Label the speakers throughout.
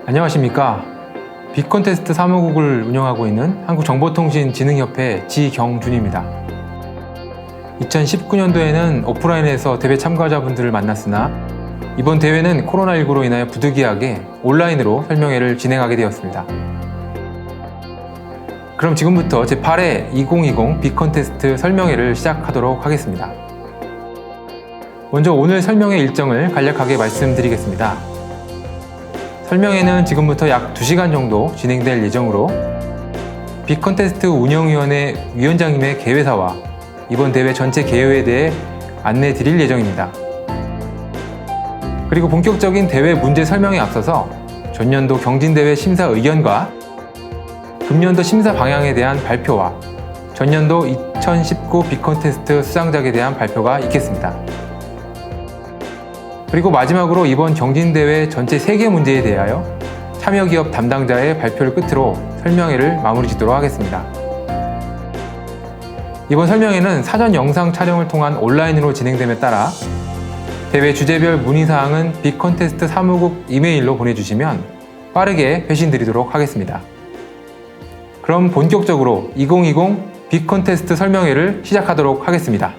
Speaker 1: 안녕하십니까. 빅콘테스트 사무국을 운영하고 있는 한국정보통신진흥협회 지경준입니다. 2019년도에는 오프라인에서 대회 참가자분들을 만났으나 이번 대회는 코로나19로 인하여 부득이하게 온라인으로 설명회를 진행하게 되었습니다. 그럼 지금부터 제8회 2020 빅콘테스트 설명회를 시작하도록 하겠습니다. 먼저 오늘 설명회 일정을 간략하게 말씀드리겠습니다. 설명회는 지금부터 약 2시간 정도 진행될 예정으로 빅콘테스트 운영위원회 위원장님의 개회사와 이번 대회 전체 개요에 대해 안내 드릴 예정입니다. 그리고 본격적인 대회 문제 설명에 앞서서 전년도 경진대회 심사 의견과 금년도 심사 방향에 대한 발표와 전년도 2019 빅콘테스트 수상작에 대한 발표가 있겠습니다. 그리고 마지막으로 이번 경진대회 전체 3개 문제에 대하여 참여기업 담당자의 발표를 끝으로 설명회를 마무리 짓도록 하겠습니다. 이번 설명회는 사전 영상 촬영을 통한 온라인으로 진행됨에 따라 대회 주제별 문의사항은 빅콘테스트 사무국 이메일로 보내주시면 빠르게 회신 드리도록 하겠습니다. 그럼 본격적으로 2020 빅콘테스트 설명회를 시작하도록 하겠습니다.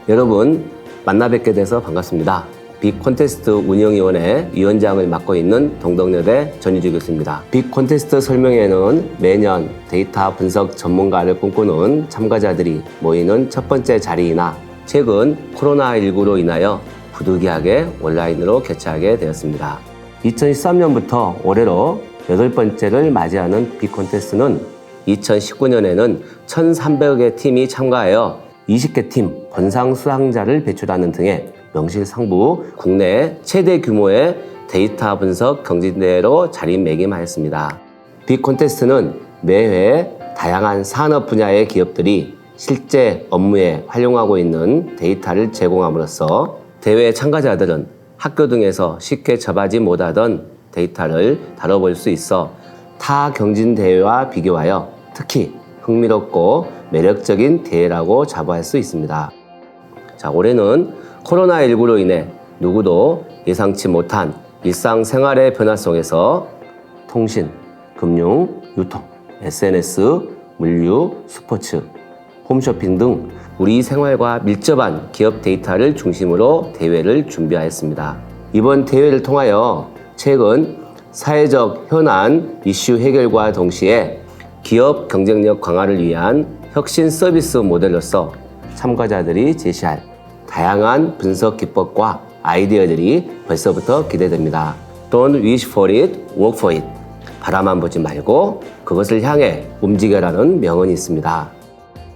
Speaker 2: 여러분 만나 뵙게 돼서 반갑습니다. 빅콘테스트 운영위원회 위원장을 맡고 있는 동덕여대 전유주 교수입니다. 빅콘테스트 설명회는 매년 데이터 분석 전문가를 꿈꾸는 참가자들이 모이는 첫 번째 자리이나 최근 코로나19로 인하여 부득이하게 온라인으로 개최하게 되었습니다. 2013년부터 올해로 8번째를 맞이하는 빅콘테스트는 2019년에는 1,300여 팀이 참가하여 20개 팀 본상 수상자를 배출하는 등의 명실상부 국내 최대 규모의 데이터 분석 경진대회로 자리매김하였습니다. 빅콘테스트는 매회 다양한 산업 분야의 기업들이 실제 업무에 활용하고 있는 데이터를 제공함으로써 대회 참가자들은 학교 등에서 쉽게 접하지 못하던 데이터를 다뤄볼 수 있어 타 경진대회와 비교하여 특히 흥미롭고 매력적인 대회라고 자부할 수 있습니다. 자, 올해는 코로나19로 인해 누구도 예상치 못한 일상생활의 변화 속에서 통신, 금융, 유통, SNS, 물류, 스포츠, 홈쇼핑 등 우리 생활과 밀접한 기업 데이터를 중심으로 대회를 준비하였습니다. 이번 대회를 통하여 최근 사회적 현안 이슈 해결과 동시에 기업 경쟁력 강화를 위한 혁신 서비스 모델로서 참가자들이 제시할 다양한 분석 기법과 아이디어들이 벌써부터 기대됩니다. Don't wish for it, work for it. 바라만 보지 말고 그것을 향해 움직여라는 명언이 있습니다.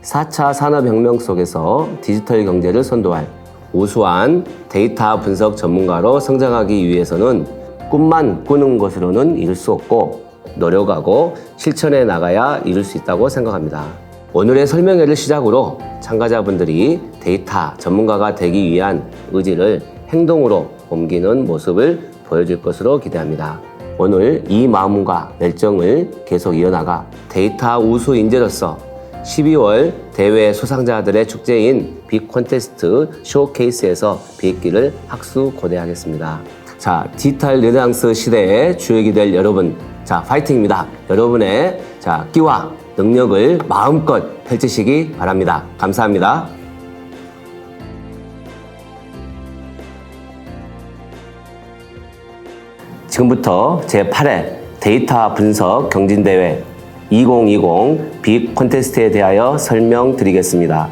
Speaker 2: 4차 산업혁명 속에서 디지털 경제를 선도할 우수한 데이터 분석 전문가로 성장하기 위해서는 꿈만 꾸는 것으로는 이룰 수 없고 노력하고 실천해 나가야 이룰 수 있다고 생각합니다. 오늘의 설명회를 시작으로 참가자분들이 데이터 전문가가 되기 위한 의지를 행동으로 옮기는 모습을 보여줄 것으로 기대합니다. 오늘 이 마음과 열정을 계속 이어나가 데이터 우수 인재로서 12월 대회 수상자들의 축제인 빅콘테스트 쇼케이스에서 뵙기를 학수고대하겠습니다. 자, 디지털 르네상스 시대의 주역이 될 여러분, 자, 파이팅입니다. 여러분의 끼와 능력을 마음껏 펼치시기 바랍니다. 감사합니다. 지금부터 제8회 데이터 분석 경진대회 2020 빅콘테스트에 대하여 설명드리겠습니다.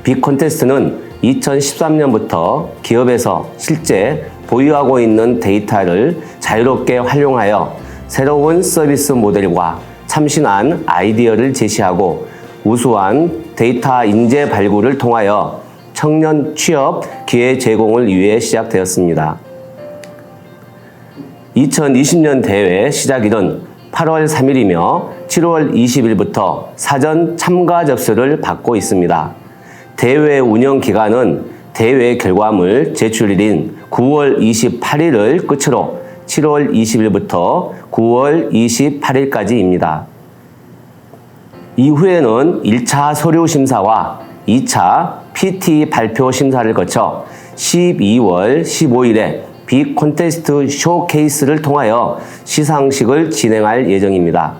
Speaker 2: 빅콘테스트는 2013년부터 기업에서 실제 보유하고 있는 데이터를 자유롭게 활용하여 새로운 서비스 모델과 참신한 아이디어를 제시하고 우수한 데이터 인재 발굴을 통하여 청년 취업 기회 제공을 위해 시작되었습니다. 2020년 대회 시작일은 8월 3일이며 7월 20일부터 사전 참가 접수를 받고 있습니다. 대회 운영 기간은 대회 결과물 제출일인 9월 28일을 끝으로 7월 20일부터 9월 28일까지입니다. 이후에는 1차 서류 심사와 2차 PT 발표 심사를 거쳐 12월 15일에 빅 콘테스트 쇼케이스를 통하여 시상식을 진행할 예정입니다.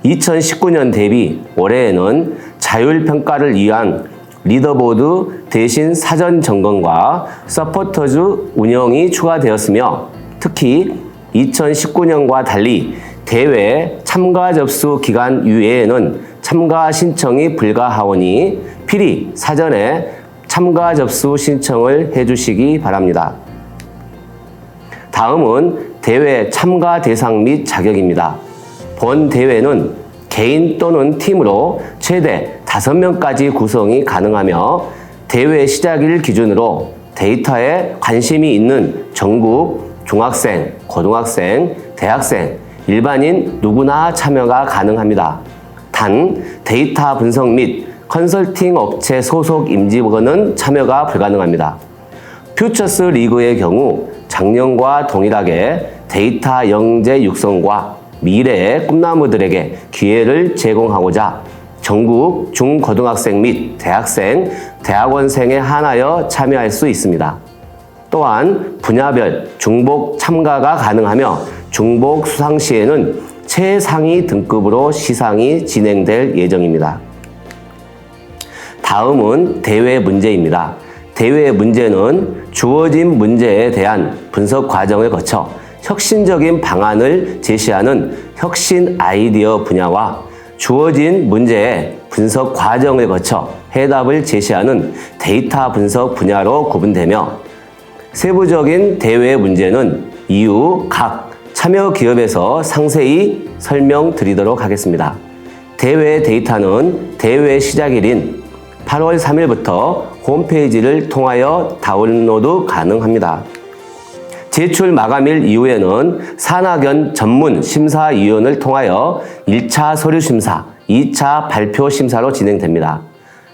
Speaker 2: 2019년 대비 올해에는 자율평가를 위한 리더보드 대신 사전 점검과 서포터즈 운영이 추가되었으며 특히 2019년과 달리 대회 참가 접수 기간 이외에는 참가 신청이 불가하오니 필히 사전에 참가 접수 신청을 해주시기 바랍니다. 다음은 대회 참가 대상 및 자격입니다. 본 대회는 개인 또는 팀으로 최대 5명까지 구성이 가능하며 대회 시작일 기준으로 데이터에 관심이 있는 전국 중학생, 고등학생, 대학생, 일반인 누구나 참여가 가능합니다. 단 데이터 분석 및 컨설팅 업체 소속 임직원은 참여가 불가능합니다. 퓨처스 리그의 경우 작년과 동일하게 데이터 영재 육성과 미래의 꿈나무들에게 기회를 제공하고자 전국 중고등학생 및 대학생, 대학원생에 한하여 참여할 수 있습니다. 또한 분야별 중복 참가가 가능하며 중복 수상 시에는 최상위 등급으로 시상이 진행될 예정입니다. 다음은 대회 문제입니다. 대회 문제는 주어진 문제에 대한 분석 과정을 거쳐 혁신적인 방안을 제시하는 혁신 아이디어 분야와 주어진 문제의 분석 과정을 거쳐 해답을 제시하는 데이터 분석 분야로 구분되며 세부적인 대회 문제는 이후 각 참여 기업에서 상세히 설명드리도록 하겠습니다. 대회 데이터는 대회 시작일인 8월 3일부터 홈페이지를 통하여 다운로드 가능합니다. 제출 마감일 이후에는 산학연 전문 심사위원을 통하여 1차 서류 심사, 2차 발표 심사로 진행됩니다.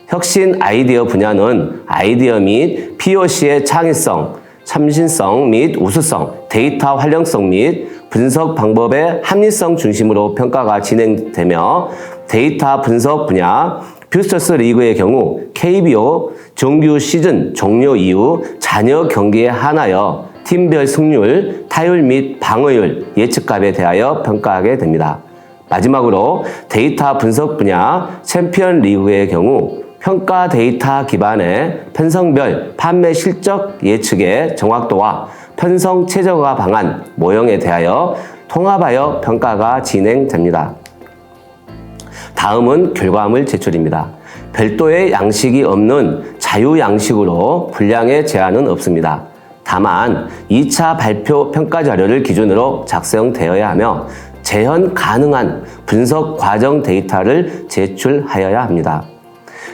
Speaker 2: 혁신 아이디어 분야는 아이디어 및 POC의 창의성, 참신성 및 우수성, 데이터 활용성 및 분석 방법의 합리성 중심으로 평가가 진행되며 데이터 분석 분야, 퓨처스 리그의 경우 KBO 정규 시즌 종료 이후 잔여 경기에 한하여 팀별 승률, 타율 및 방어율, 예측값에 대하여 평가하게 됩니다. 마지막으로 데이터 분석 분야 챔피언 리그의 경우 평가 데이터 기반의 편성별 판매 실적 예측의 정확도와 편성 최저가 방안, 모형에 대하여 통합하여 평가가 진행됩니다. 다음은 결과물 제출입니다. 별도의 양식이 없는 자유 양식으로 분량의 제한은 없습니다. 다만 2차 발표 평가 자료를 기준으로 작성되어야 하며 재현 가능한 분석 과정 데이터를 제출하여야 합니다.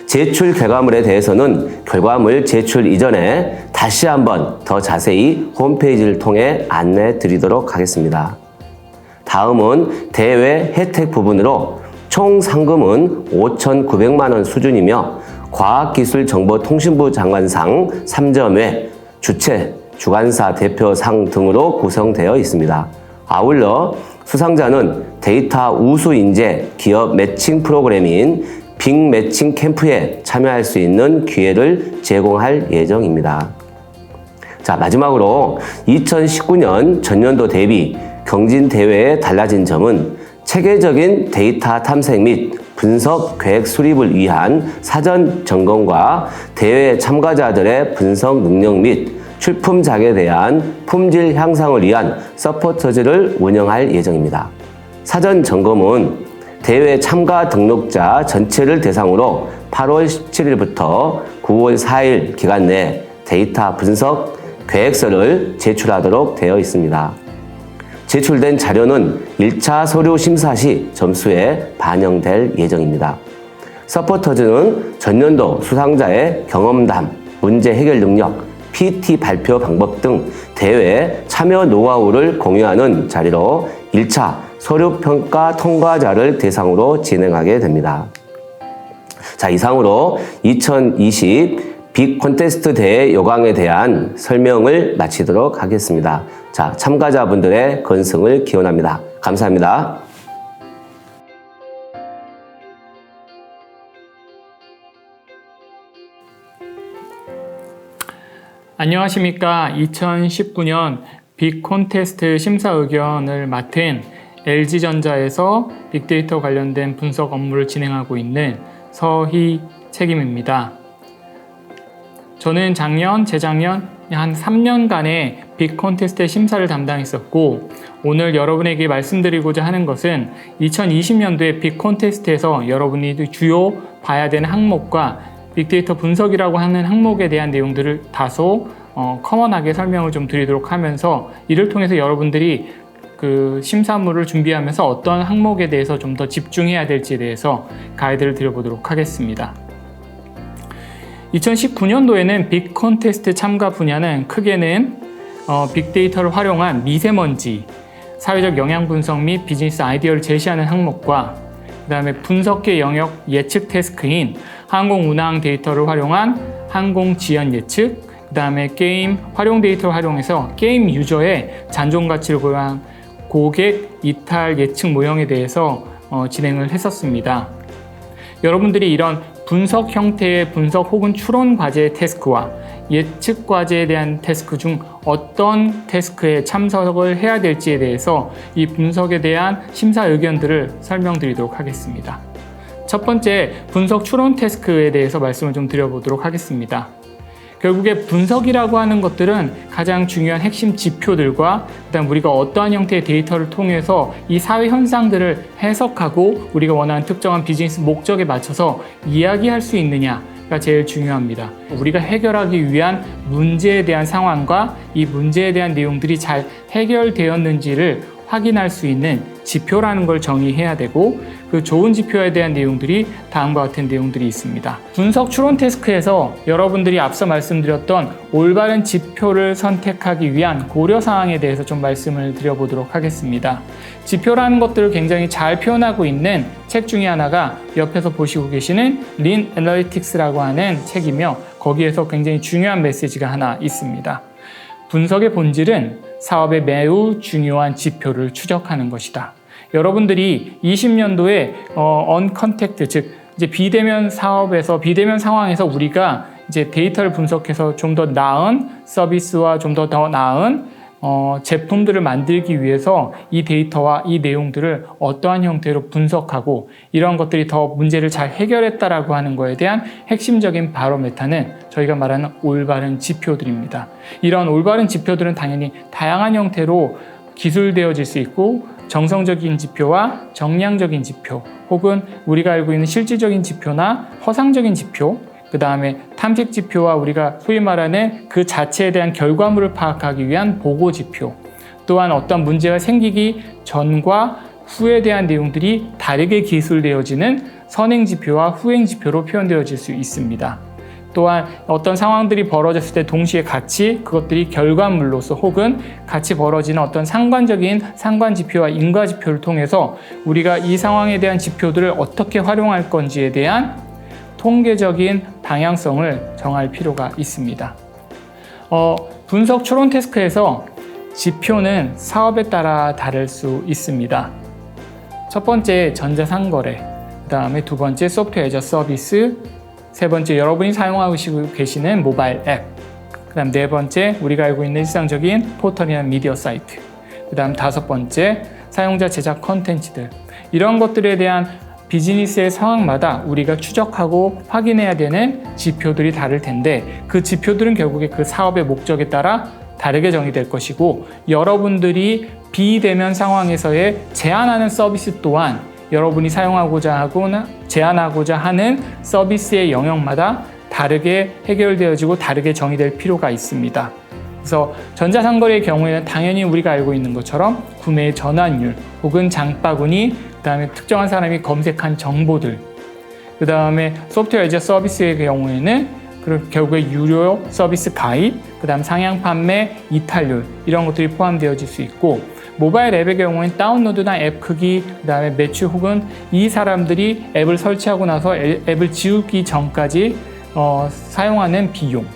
Speaker 2: 제출 결과물에 대해서는 결과물 제출 이전에 다시 한번 더 자세히 홈페이지를 통해 안내 드리도록 하겠습니다. 다음은 대회 혜택 부분으로 총 상금은 5,900만 원 수준이며 과학기술정보통신부 장관상 3점 외 주최, 주관사 대표상 등으로 구성되어 있습니다. 아울러 수상자는 데이터 우수 인재 기업 매칭 프로그램인 빅 매칭 캠프에 참여할 수 있는 기회를 제공할 예정입니다. 자, 마지막으로 2019년 전년도 대비 경진대회에 달라진 점은 체계적인 데이터 탐색 및 분석 계획 수립을 위한 사전 점검과 대회 참가자들의 분석 능력 및 출품작에 대한 품질 향상을 위한 서포터즈를 운영할 예정입니다. 사전 점검은 대회 참가 등록자 전체를 대상으로 8월 17일부터 9월 4일 기간 내 데이터 분석 계획서를 제출하도록 되어 있습니다. 제출된 자료는 1차 서류 심사 시 점수에 반영될 예정입니다. 서포터즈는 전년도 수상자의 경험담, 문제 해결 능력, PT 발표 방법 등 대회 참여 노하우를 공유하는 자리로 1차 서류 평가 통과자를 대상으로 진행하게 됩니다. 자, 이상으로 2020 빅 콘테스트 대회 요강에 대한 설명을 마치도록 하겠습니다. 자, 참가자분들의 건승을 기원합니다. 감사합니다.
Speaker 3: 안녕하십니까. 2019년 빅콘테스트 심사 의견을 맡은 LG전자에서 빅데이터 관련된 분석 업무를 진행하고 있는 서희 책임입니다. 저는 재작년 한 3년간의 빅콘테스트 심사를 담당했었고, 오늘 여러분에게 말씀드리고자 하는 것은 2020년도에 빅콘테스트에서 여러분이 주요 봐야 되는 항목과 빅데이터 분석이라고 하는 항목에 대한 내용들을 다소 커먼하게 설명을 좀 드리도록 하면서, 이를 통해서 여러분들이 그 심사물을 준비하면서 어떤 항목에 대해서 좀 더 집중해야 될지에 대해서 가이드를 드려보도록 하겠습니다. 2019년도에는 빅콘테스트 참가 분야는 크게는 빅데이터를 활용한 미세먼지, 사회적 영향 분석 및 비즈니스 아이디어를 제시하는 항목과 그 다음에 분석계 영역 예측 태스크인 항공 운항 데이터를 활용한 항공 지연 예측, 그 다음에 게임 활용 데이터를 활용해서 게임 유저의 잔존 가치를 고려한 고객 이탈 예측 모형에 대해서 진행을 했었습니다. 여러분들이 이런 분석 형태의 분석 혹은 추론 과제의 태스크와 예측 과제에 대한 태스크 중 어떤 태스크에 참석을 해야 될지에 대해서 이 분석에 대한 심사 의견들을 설명드리도록 하겠습니다. 첫 번째, 분석 추론 태스크에 대해서 말씀을 좀 드려보도록 하겠습니다. 결국에 분석이라고 하는 것들은 가장 중요한 핵심 지표들과 그다음 우리가 어떠한 형태의 데이터를 통해서 이 사회 현상들을 해석하고 우리가 원하는 특정한 비즈니스 목적에 맞춰서 이야기할 수 있느냐가 제일 중요합니다. 우리가 해결하기 위한 문제에 대한 상황과 이 문제에 대한 내용들이 잘 해결되었는지를 확인할 수 있는 지표라는 걸 정의해야 되고, 그 좋은 지표에 대한 내용들이 다음과 같은 내용들이 있습니다. 분석 추론 태스크에서 여러분들이 앞서 말씀드렸던 올바른 지표를 선택하기 위한 고려사항에 대해서 좀 말씀을 드려보도록 하겠습니다. 지표라는 것들을 굉장히 잘 표현하고 있는 책 중에 하나가 옆에서 보시고 계시는 린 애널리틱스라고 하는 책이며, 거기에서 굉장히 중요한 메시지가 하나 있습니다. 분석의 본질은 사업의 매우 중요한 지표를 추적하는 것이다. 여러분들이 20년도에 언컨택트, 즉 이제 비대면 사업에서 비대면 상황에서 우리가 이제 데이터를 분석해서 좀 더 나은 서비스와 좀 더 나은 제품들을 만들기 위해서 이 데이터와 이 내용들을 어떠한 형태로 분석하고 이런 것들이 더 문제를 잘 해결했다라고 하는 거에 대한 핵심적인 바로메타는 저희가 말하는 올바른 지표들입니다. 이런 올바른 지표들은 당연히 다양한 형태로 기술되어질 수 있고, 정성적인 지표와 정량적인 지표, 혹은 우리가 알고 있는 실질적인 지표나 허상적인 지표, 그 다음에 탐색 지표와 우리가 소위 말하는 그 자체에 대한 결과물을 파악하기 위한 보고 지표, 또한 어떤 문제가 생기기 전과 후에 대한 내용들이 다르게 기술되어지는 선행 지표와 후행 지표로 표현되어질 수 있습니다. 또한 어떤 상황들이 벌어졌을 때 동시에 같이 그것들이 결과물로서 혹은 같이 벌어지는 어떤 상관적인 상관지표와 인과지표를 통해서 우리가 이 상황에 대한 지표들을 어떻게 활용할 건지에 대한 통계적인 방향성을 정할 필요가 있습니다. 분석 추론 태스크에서 지표는 사업에 따라 다를 수 있습니다. 첫 번째, 전자상거래, 그 다음에 두 번째, 소프트웨어 애저 서비스, 세 번째, 여러분이 사용하고 계시는 모바일 앱, 그 다음 네 번째, 우리가 알고 있는 일상적인 포털이나 미디어 사이트, 그 다음 다섯 번째, 사용자 제작 콘텐츠들. 이런 것들에 대한 비즈니스의 상황마다 우리가 추적하고 확인해야 되는 지표들이 다를 텐데, 그 지표들은 결국에 그 사업의 목적에 따라 다르게 정의될 것이고, 여러분들이 비대면 상황에서의 제한하는 서비스 또한 여러분이 사용하고자 하거나 제한하고자 하는 서비스의 영역마다 다르게 해결되어지고 다르게 정의될 필요가 있습니다. 그래서 전자상거래의 경우에는 당연히 우리가 알고 있는 것처럼 구매의 전환율 혹은 장바구니, 그 다음에 특정한 사람이 검색한 정보들, 그 다음에 소프트웨어 애저 서비스의 경우에는 결국에 유료 서비스 가입, 그 다음 상향 판매, 이탈률, 이런 것들이 포함되어질 수 있고, 모바일 앱의 경우에는 다운로드나 앱 크기, 그 다음에 매출 혹은 이 사람들이 앱을 설치하고 나서 앱을 지우기 전까지 사용하는 비용,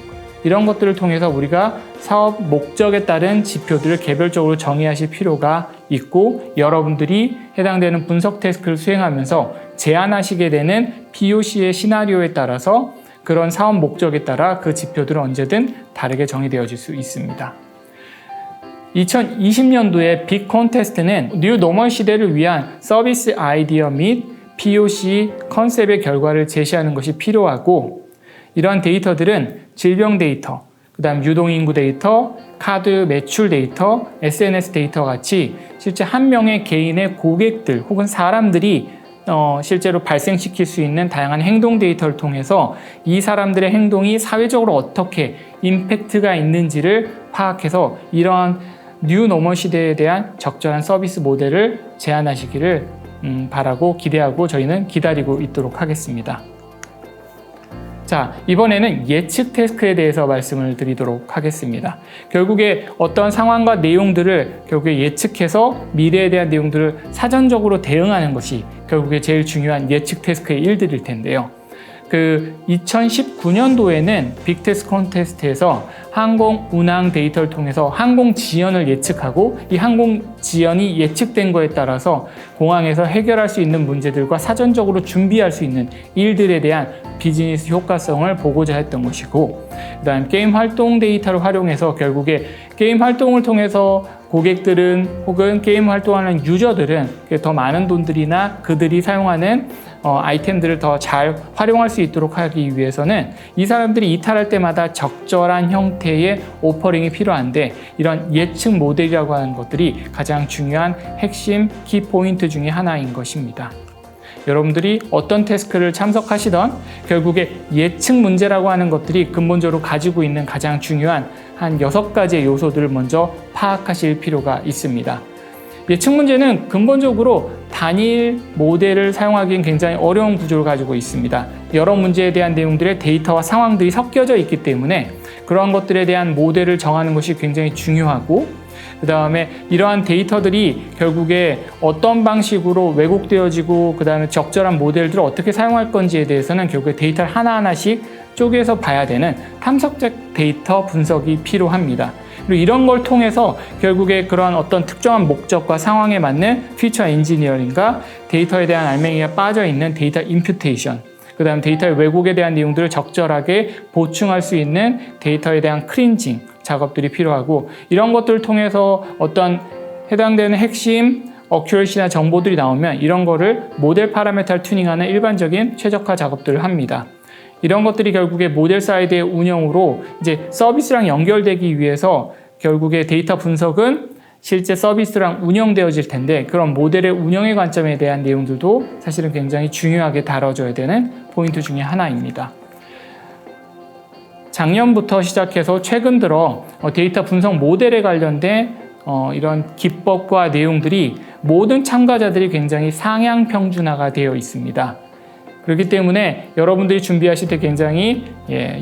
Speaker 3: 이런 것들을 통해서 우리가 사업 목적에 따른 지표들을 개별적으로 정의하실 필요가 있고, 여러분들이 해당되는 분석 태스크를 수행하면서 제안하시게 되는 POC의 시나리오에 따라서 그런 사업 목적에 따라 그 지표들은 언제든 다르게 정의되어질 수 있습니다. 2020년도에 빅 콘테스트는 뉴 노멀 시대를 위한 서비스 아이디어 및 POC 컨셉의 결과를 제시하는 것이 필요하고, 이러한 데이터들은 질병 데이터, 그 다음 유동인구 데이터, 카드 매출 데이터, SNS 데이터 같이 실제 한 명의 개인의 고객들 혹은 사람들이 실제로 발생시킬 수 있는 다양한 행동 데이터를 통해서 이 사람들의 행동이 사회적으로 어떻게 임팩트가 있는지를 파악해서 이러한 뉴 노멀 시대에 대한 적절한 서비스 모델을 제안하시기를 바라고 기대하고 저희는 기다리고 있도록 하겠습니다. 자, 이번에는 예측 태스크에 대해서 말씀을 드리도록 하겠습니다. 결국에 어떤 상황과 내용들을 결국에 예측해서 미래에 대한 내용들을 사전적으로 대응하는 것이 결국에 제일 중요한 예측 태스크의 일들일 텐데요. 2019년도에는 빅테스트 콘테스트에서 항공 운항 데이터를 통해서 항공 지연을 예측하고 이 항공 지연이 예측된 거에 따라서 공항에서 해결할 수 있는 문제들과 사전적으로 준비할 수 있는 일들에 대한 비즈니스 효과성을 보고자 했던 것이고, 그다음 게임 활동 데이터를 활용해서 결국에 게임 활동을 통해서 고객들은 혹은 게임 활동하는 유저들은 더 많은 돈들이나 그들이 사용하는 아이템들을 더 잘 활용할 수 있도록 하기 위해서는 이 사람들이 이탈할 때마다 적절한 형태의 오퍼링이 필요한데, 이런 예측 모델이라고 하는 것들이 가장 중요한 핵심 키포인트 중에 하나인 것입니다. 여러분들이 어떤 태스크를 참석하시던 결국에 예측 문제라고 하는 것들이 근본적으로 가지고 있는 가장 중요한 한 6가지의 요소들을 먼저 파악하실 필요가 있습니다. 예측 문제는 근본적으로 단일 모델을 사용하기엔 굉장히 어려운 구조를 가지고 있습니다. 여러 문제에 대한 내용들의 데이터와 상황들이 섞여져 있기 때문에 그러한 것들에 대한 모델을 정하는 것이 굉장히 중요하고, 그 다음에 이러한 데이터들이 결국에 어떤 방식으로 왜곡되어지고 그 다음에 적절한 모델들을 어떻게 사용할 건지에 대해서는 결국에 데이터를 하나하나씩 쪼개서 봐야 되는 탐색적 데이터 분석이 필요합니다. 그리고 이런 걸 통해서 결국에 그런 어떤 특정한 목적과 상황에 맞는 피처 엔지니어링과 데이터에 대한 알맹이가 빠져 있는 데이터 임퓨테이션, 그 다음 데이터의 왜곡에 대한 내용들을 적절하게 보충할 수 있는 데이터에 대한 클린징 작업들이 필요하고, 이런 것들을 통해서 어떤 해당되는 핵심 어큐러시나 정보들이 나오면 이런 거를 모델 파라메타를 튜닝하는 일반적인 최적화 작업들을 합니다. 이런 것들이 결국에 모델 사이드의 운영으로 이제 서비스랑 연결되기 위해서 결국에 데이터 분석은 실제 서비스랑 운영되어질 텐데, 그런 모델의 운영의 관점에 대한 내용들도 사실은 굉장히 중요하게 다뤄져야 되는 포인트 중에 하나입니다. 작년부터 시작해서 최근 들어 데이터 분석 모델에 관련된 이런 기법과 내용들이 모든 참가자들이 굉장히 상향 평준화가 되어 있습니다. 그렇기 때문에 여러분들이 준비하실 때 굉장히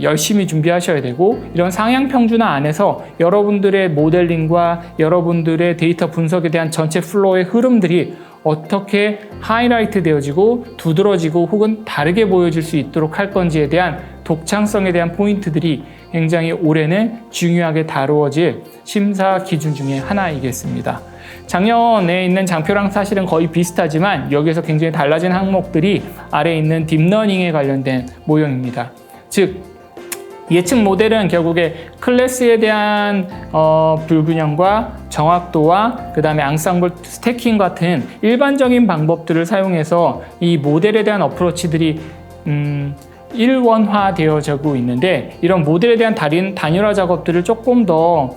Speaker 3: 열심히 준비하셔야 되고, 이런 상향 평준화 안에서 여러분들의 모델링과 여러분들의 데이터 분석에 대한 전체 플로우의 흐름들이 어떻게 하이라이트 되어지고 두드러지고 혹은 다르게 보여질 수 있도록 할 건지에 대한 독창성에 대한 포인트들이 굉장히 올해는 중요하게 다루어질 심사 기준 중에 하나이겠습니다. 작년에 있는 장표랑 사실은 거의 비슷하지만 여기에서 굉장히 달라진 항목들이 아래에 있는 딥러닝에 관련된 모형입니다. 즉, 예측 모델은 결국에 클래스에 대한 불균형과 정확도와 그 다음에 앙상블 스태킹 같은 일반적인 방법들을 사용해서 이 모델에 대한 어프로치들이 일원화되어지고 있는데, 이런 모델에 대한 단일화 작업들을 조금 더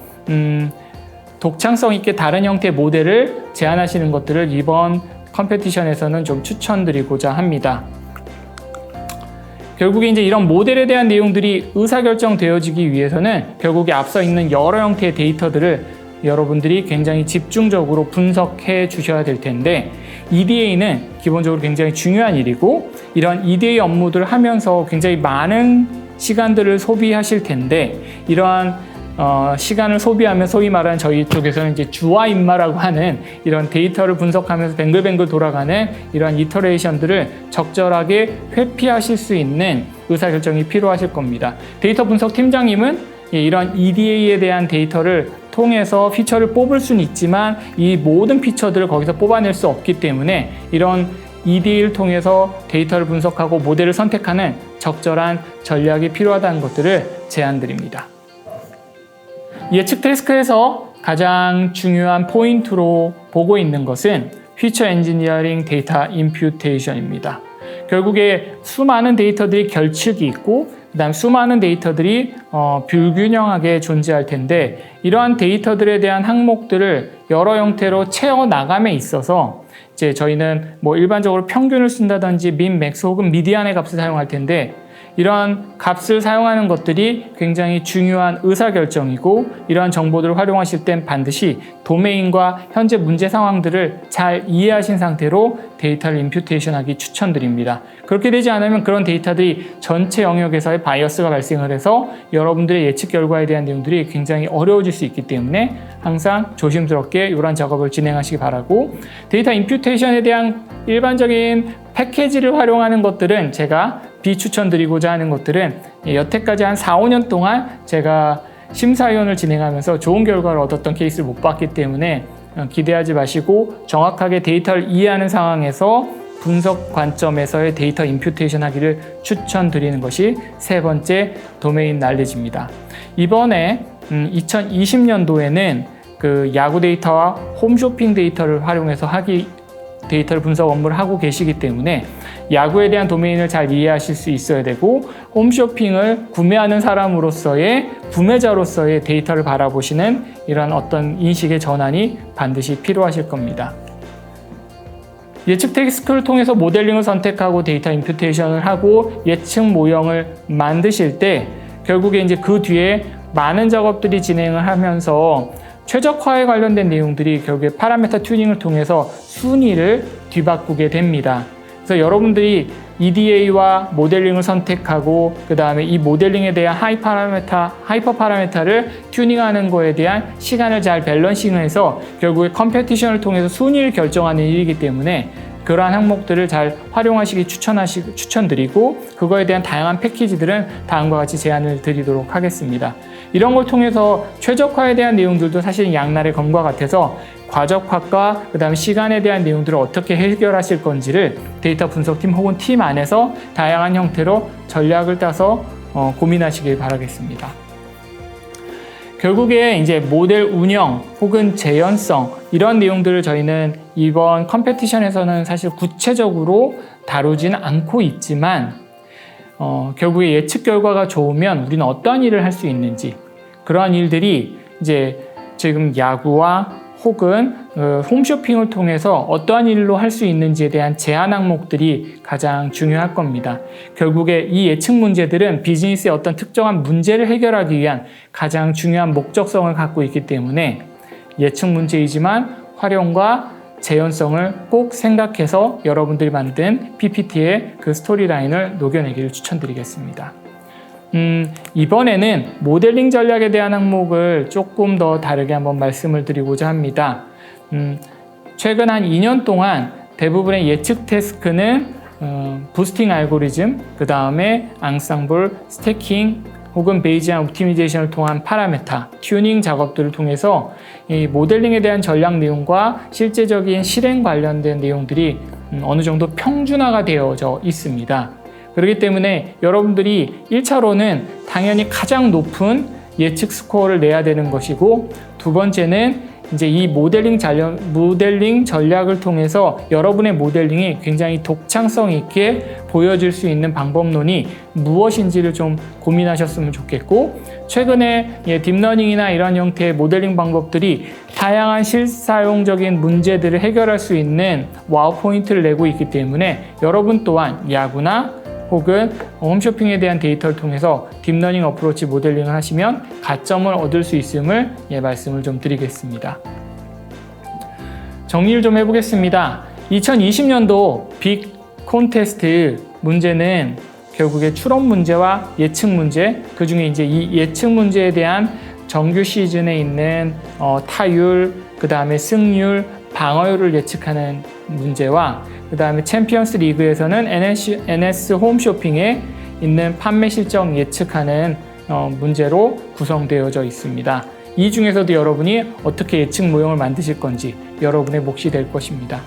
Speaker 3: 독창성 있게 다른 형태의 모델을 제안하시는 것들을 이번 컴페티션에서는 좀 추천드리고자 합니다. 결국에 이제 이런 모델에 대한 내용들이 의사결정되어지기 위해서는 결국에 앞서 있는 여러 형태의 데이터들을 여러분들이 굉장히 집중적으로 분석해 주셔야 될 텐데, EDA는 기본적으로 굉장히 중요한 일이고, 이런 EDA 업무들을 하면서 굉장히 많은 시간들을 소비하실 텐데, 이러한 시간을 소비하면 소위 말하는 저희 쪽에서는 이제 주와 인마라고 하는 이런 데이터를 분석하면서 뱅글뱅글 돌아가는 이러한 이터레이션들을 적절하게 회피하실 수 있는 의사결정이 필요하실 겁니다. 데이터 분석 팀장님은 이런 EDA에 대한 데이터를 통해서 피처를 뽑을 수는 있지만 이 모든 피처들을 거기서 뽑아낼 수 없기 때문에 이런 EDA를 통해서 데이터를 분석하고 모델을 선택하는 적절한 전략이 필요하다는 것들을 제안드립니다. 예측 태스크에서 가장 중요한 포인트로 보고 있는 것은 피처 엔지니어링 데이터 임퓨테이션입니다. 결국에 수많은 데이터들이 결측이 있고 그다음 수많은 데이터들이 불균형하게 존재할 텐데 이러한 데이터들에 대한 항목들을 여러 형태로 채워나감에 있어서 이제 저희는 뭐 일반적으로 평균을 쓴다든지 민, 맥스 혹은 미디안의 값을 사용할 텐데 이러한 값을 사용하는 것들이 굉장히 중요한 의사결정이고 이러한 정보들을 활용하실 땐 반드시 도메인과 현재 문제 상황들을 잘 이해하신 상태로 데이터를 임퓨테이션하기 추천드립니다. 그렇게 되지 않으면 그런 데이터들이 전체 영역에서의 바이어스가 발생을 해서 여러분들의 예측 결과에 대한 내용들이 굉장히 어려워질 수 있기 때문에 항상 조심스럽게 이러한 작업을 진행하시기 바라고 데이터 임퓨테이션에 대한 일반적인 패키지를 활용하는 것들은 제가 비추천드리고자 하는 것들은 여태까지 한 4, 5년 동안 제가 심사위원을 진행하면서 좋은 결과를 얻었던 케이스를 못 봤기 때문에 기대하지 마시고 정확하게 데이터를 이해하는 상황에서 분석 관점에서의 데이터 임퓨테이션 하기를 추천드리는 것이 세 번째 도메인 날리지입니다. 이번에 2020년도에는 그 야구 데이터와 홈쇼핑 데이터를 활용해서 데이터를 분석 업무를 하고 계시기 때문에 야구에 대한 도메인을 잘 이해하실 수 있어야 되고 홈쇼핑을 구매하는 사람으로서의 구매자로서의 데이터를 바라보시는 이런 어떤 인식의 전환이 반드시 필요하실 겁니다. 예측 태스크를 통해서 모델링을 선택하고 데이터 임퓨테이션을 하고 예측 모형을 만드실 때 결국에 이제 그 뒤에 많은 작업들이 진행을 하면서 최적화에 관련된 내용들이 결국에 파라미터 튜닝을 통해서 순위를 뒤바꾸게 됩니다. 그래서 여러분들이 EDA와 모델링을 선택하고 그 다음에 이 모델링에 대한 하이퍼 파라미터를 튜닝하는 거에 대한 시간을 잘 밸런싱해서 결국에 컴페티션을 통해서 순위를 결정하는 일이기 때문에 그러한 항목들을 잘 활용하시기 추천드리고 그거에 대한 다양한 패키지들은 다음과 같이 제안을 드리도록 하겠습니다. 이런 걸 통해서 최적화에 대한 내용들도 사실 양날의 검과 같아서 과적화과 그다음 시간에 대한 내용들을 어떻게 해결하실 건지를 데이터 분석팀 혹은 팀 안에서 다양한 형태로 전략을 따서 고민하시길 바라겠습니다. 결국에 이제 모델 운영 혹은 재현성 이런 내용들을 저희는 이번 컴페티션에서는 사실 구체적으로 다루지는 않고 있지만 결국에 예측 결과가 좋으면 우리는 어떠한 일을 할 수 있는지 그러한 일들이 이제 지금 야구와 혹은 홈쇼핑을 통해서 어떠한 일로 할 수 있는지에 대한 제한 항목들이 가장 중요할 겁니다. 결국에 이 예측 문제들은 비즈니스의 어떤 특정한 문제를 해결하기 위한 가장 중요한 목적성을 갖고 있기 때문에 예측 문제이지만 활용과 재현성을 꼭 생각해서 여러분들이 만든 PPT의 그 스토리라인을 녹여내기를 추천드리겠습니다. 이번에는 모델링 전략에 대한 항목을 조금 더 다르게 한번 말씀을 드리고자 합니다. 최근 한 2년 동안 대부분의 예측 태스크는 부스팅 알고리즘, 그 다음에 앙상블, 스태킹 혹은 베이지안 옵티미제이션을 통한 파라미터, 튜닝 작업들을 통해서 이 모델링에 대한 전략 내용과 실제적인 실행 관련된 내용들이 어느 정도 평준화가 되어져 있습니다. 그렇기 때문에 여러분들이 1차로는 당연히 가장 높은 예측 스코어를 내야 되는 것이고 두 번째는 이제 이 모델링 전략을 통해서 여러분의 모델링이 굉장히 독창성 있게 보여질 수 있는 방법론이 무엇인지를 좀 고민하셨으면 좋겠고 최근에 딥러닝이나 이런 형태의 모델링 방법들이 다양한 실사용적인 문제들을 해결할 수 있는 와우 포인트를 내고 있기 때문에 여러분 또한 야구나 혹은 홈쇼핑에 대한 데이터를 통해서 딥러닝 어프로치 모델링을 하시면 가점을 얻을 수 있음을 말씀을 좀 드리겠습니다. 정리를 좀 해보겠습니다. 2020년도 빅 콘테스트 문제는 결국에 추론 문제와 예측 문제, 그 중에 이제 이 예측 문제에 대한 정규 시즌에 있는 타율, 그 다음에 승률, 방어율을 예측하는 문제와 그 다음에 챔피언스 리그에서는 NS 홈쇼핑에 있는 판매 실적 예측하는 문제로 구성되어져 있습니다. 이 중에서도 여러분이 어떻게 예측 모형을 만드실 건지 여러분의 몫이 될 것입니다.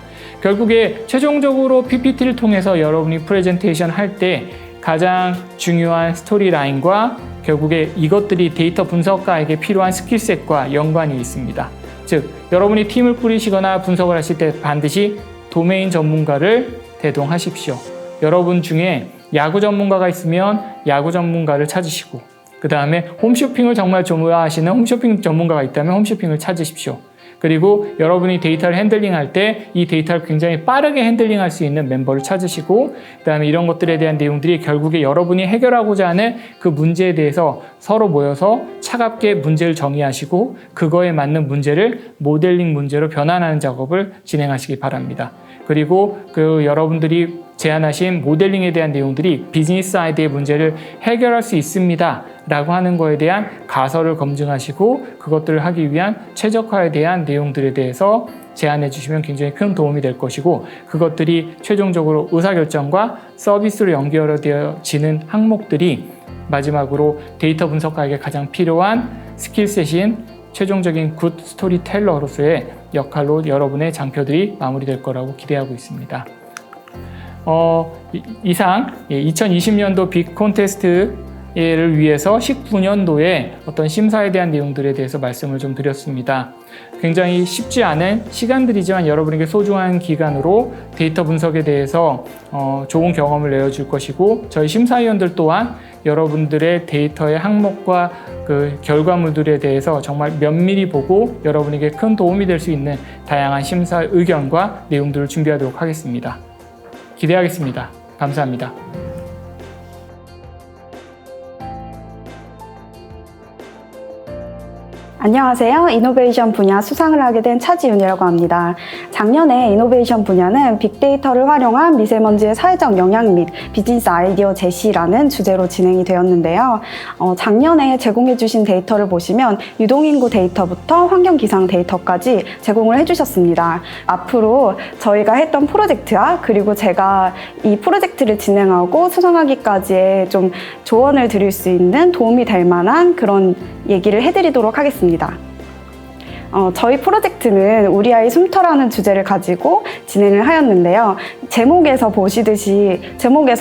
Speaker 3: 결국에 최종적으로 PPT를 통해서 여러분이 프레젠테이션 할 때 가장 중요한 스토리 라인과 결국에 이것들이 데이터 분석가에게 필요한 스킬셋과 연관이 있습니다. 즉, 여러분이 팀을 꾸리시거나 분석을 하실 때 반드시 도메인 전문가를 대동하십시오. 여러분 중에 야구 전문가가 있으면 야구 전문가를 찾으시고, 그 다음에 홈쇼핑을 정말 좋아하시는 홈쇼핑 전문가가 있다면 홈쇼핑을 찾으십시오. 그리고 여러분이 데이터를 핸들링할 때 이 데이터를 굉장히 빠르게 핸들링할 수 있는 멤버를 찾으시고, 그 다음에 이런 것들에 대한 내용들이 결국에 여러분이 해결하고자 하는 그 문제에 대해서 서로 모여서 차갑게 문제를 정의하시고 그거에 맞는 문제를 모델링 문제로 변환하는 작업을 진행하시기 바랍니다. 그리고 그 여러분들이 제안하신 모델링에 대한 내용들이 비즈니스 아이디어의 문제를 해결할 수 있습니다 라고 하는 거에 대한 가설을 검증하시고 그것들을 하기 위한 최적화에 대한 내용들에 대해서 제안해 주시면 굉장히 큰 도움이 될 것이고, 그것들이 최종적으로 의사결정과 서비스로 연결되어지는 항목들이 마지막으로 데이터 분석가에게 가장 필요한 스킬셋인 최종적인 굿 스토리텔러로서의 역할로 여러분의 장표들이 마무리될 거라고 기대하고 있습니다. 이상 2020년도 빅 콘테스트를 위해서 19년도에 어떤 심사에 대한 내용들에 대해서 말씀을 좀 드렸습니다. 굉장히 쉽지 않은 시간들이지만 여러분에게 소중한 기간으로 데이터 분석에 대해서 좋은 경험을 내어줄 것이고, 저희 심사위원들 또한 여러분들의 데이터의 항목과 그 결과물들에 대해서 정말 면밀히 보고 여러분에게 큰 도움이 될 수 있는 다양한 심사 의견과 내용들을 준비하도록 하겠습니다. 기대하겠습니다. 감사합니다.
Speaker 4: 안녕하세요. 이노베이션 분야 수상을 하게 된 차지윤이라고 합니다. 작년에 이노베이션 분야는 빅데이터를 활용한 미세먼지의 사회적 영향 및 비즈니스 아이디어 제시라는 주제로 진행이 되었는데요. 작년에 제공해주신 데이터를 보시면 유동인구 데이터부터 환경기상 데이터까지 제공을 해주셨습니다. 앞으로 저희가 했던 프로젝트와 그리고 제가 이 프로젝트를 진행하고 수상하기까지의 좀 조언을 드릴 수 있는 도움이 될 만한 그런 얘기를 해드리도록 하겠습니다. 저희 프로젝트는 우리 아이 숨터라는 주제를 가지고 진행을 하였는데요. 제목에서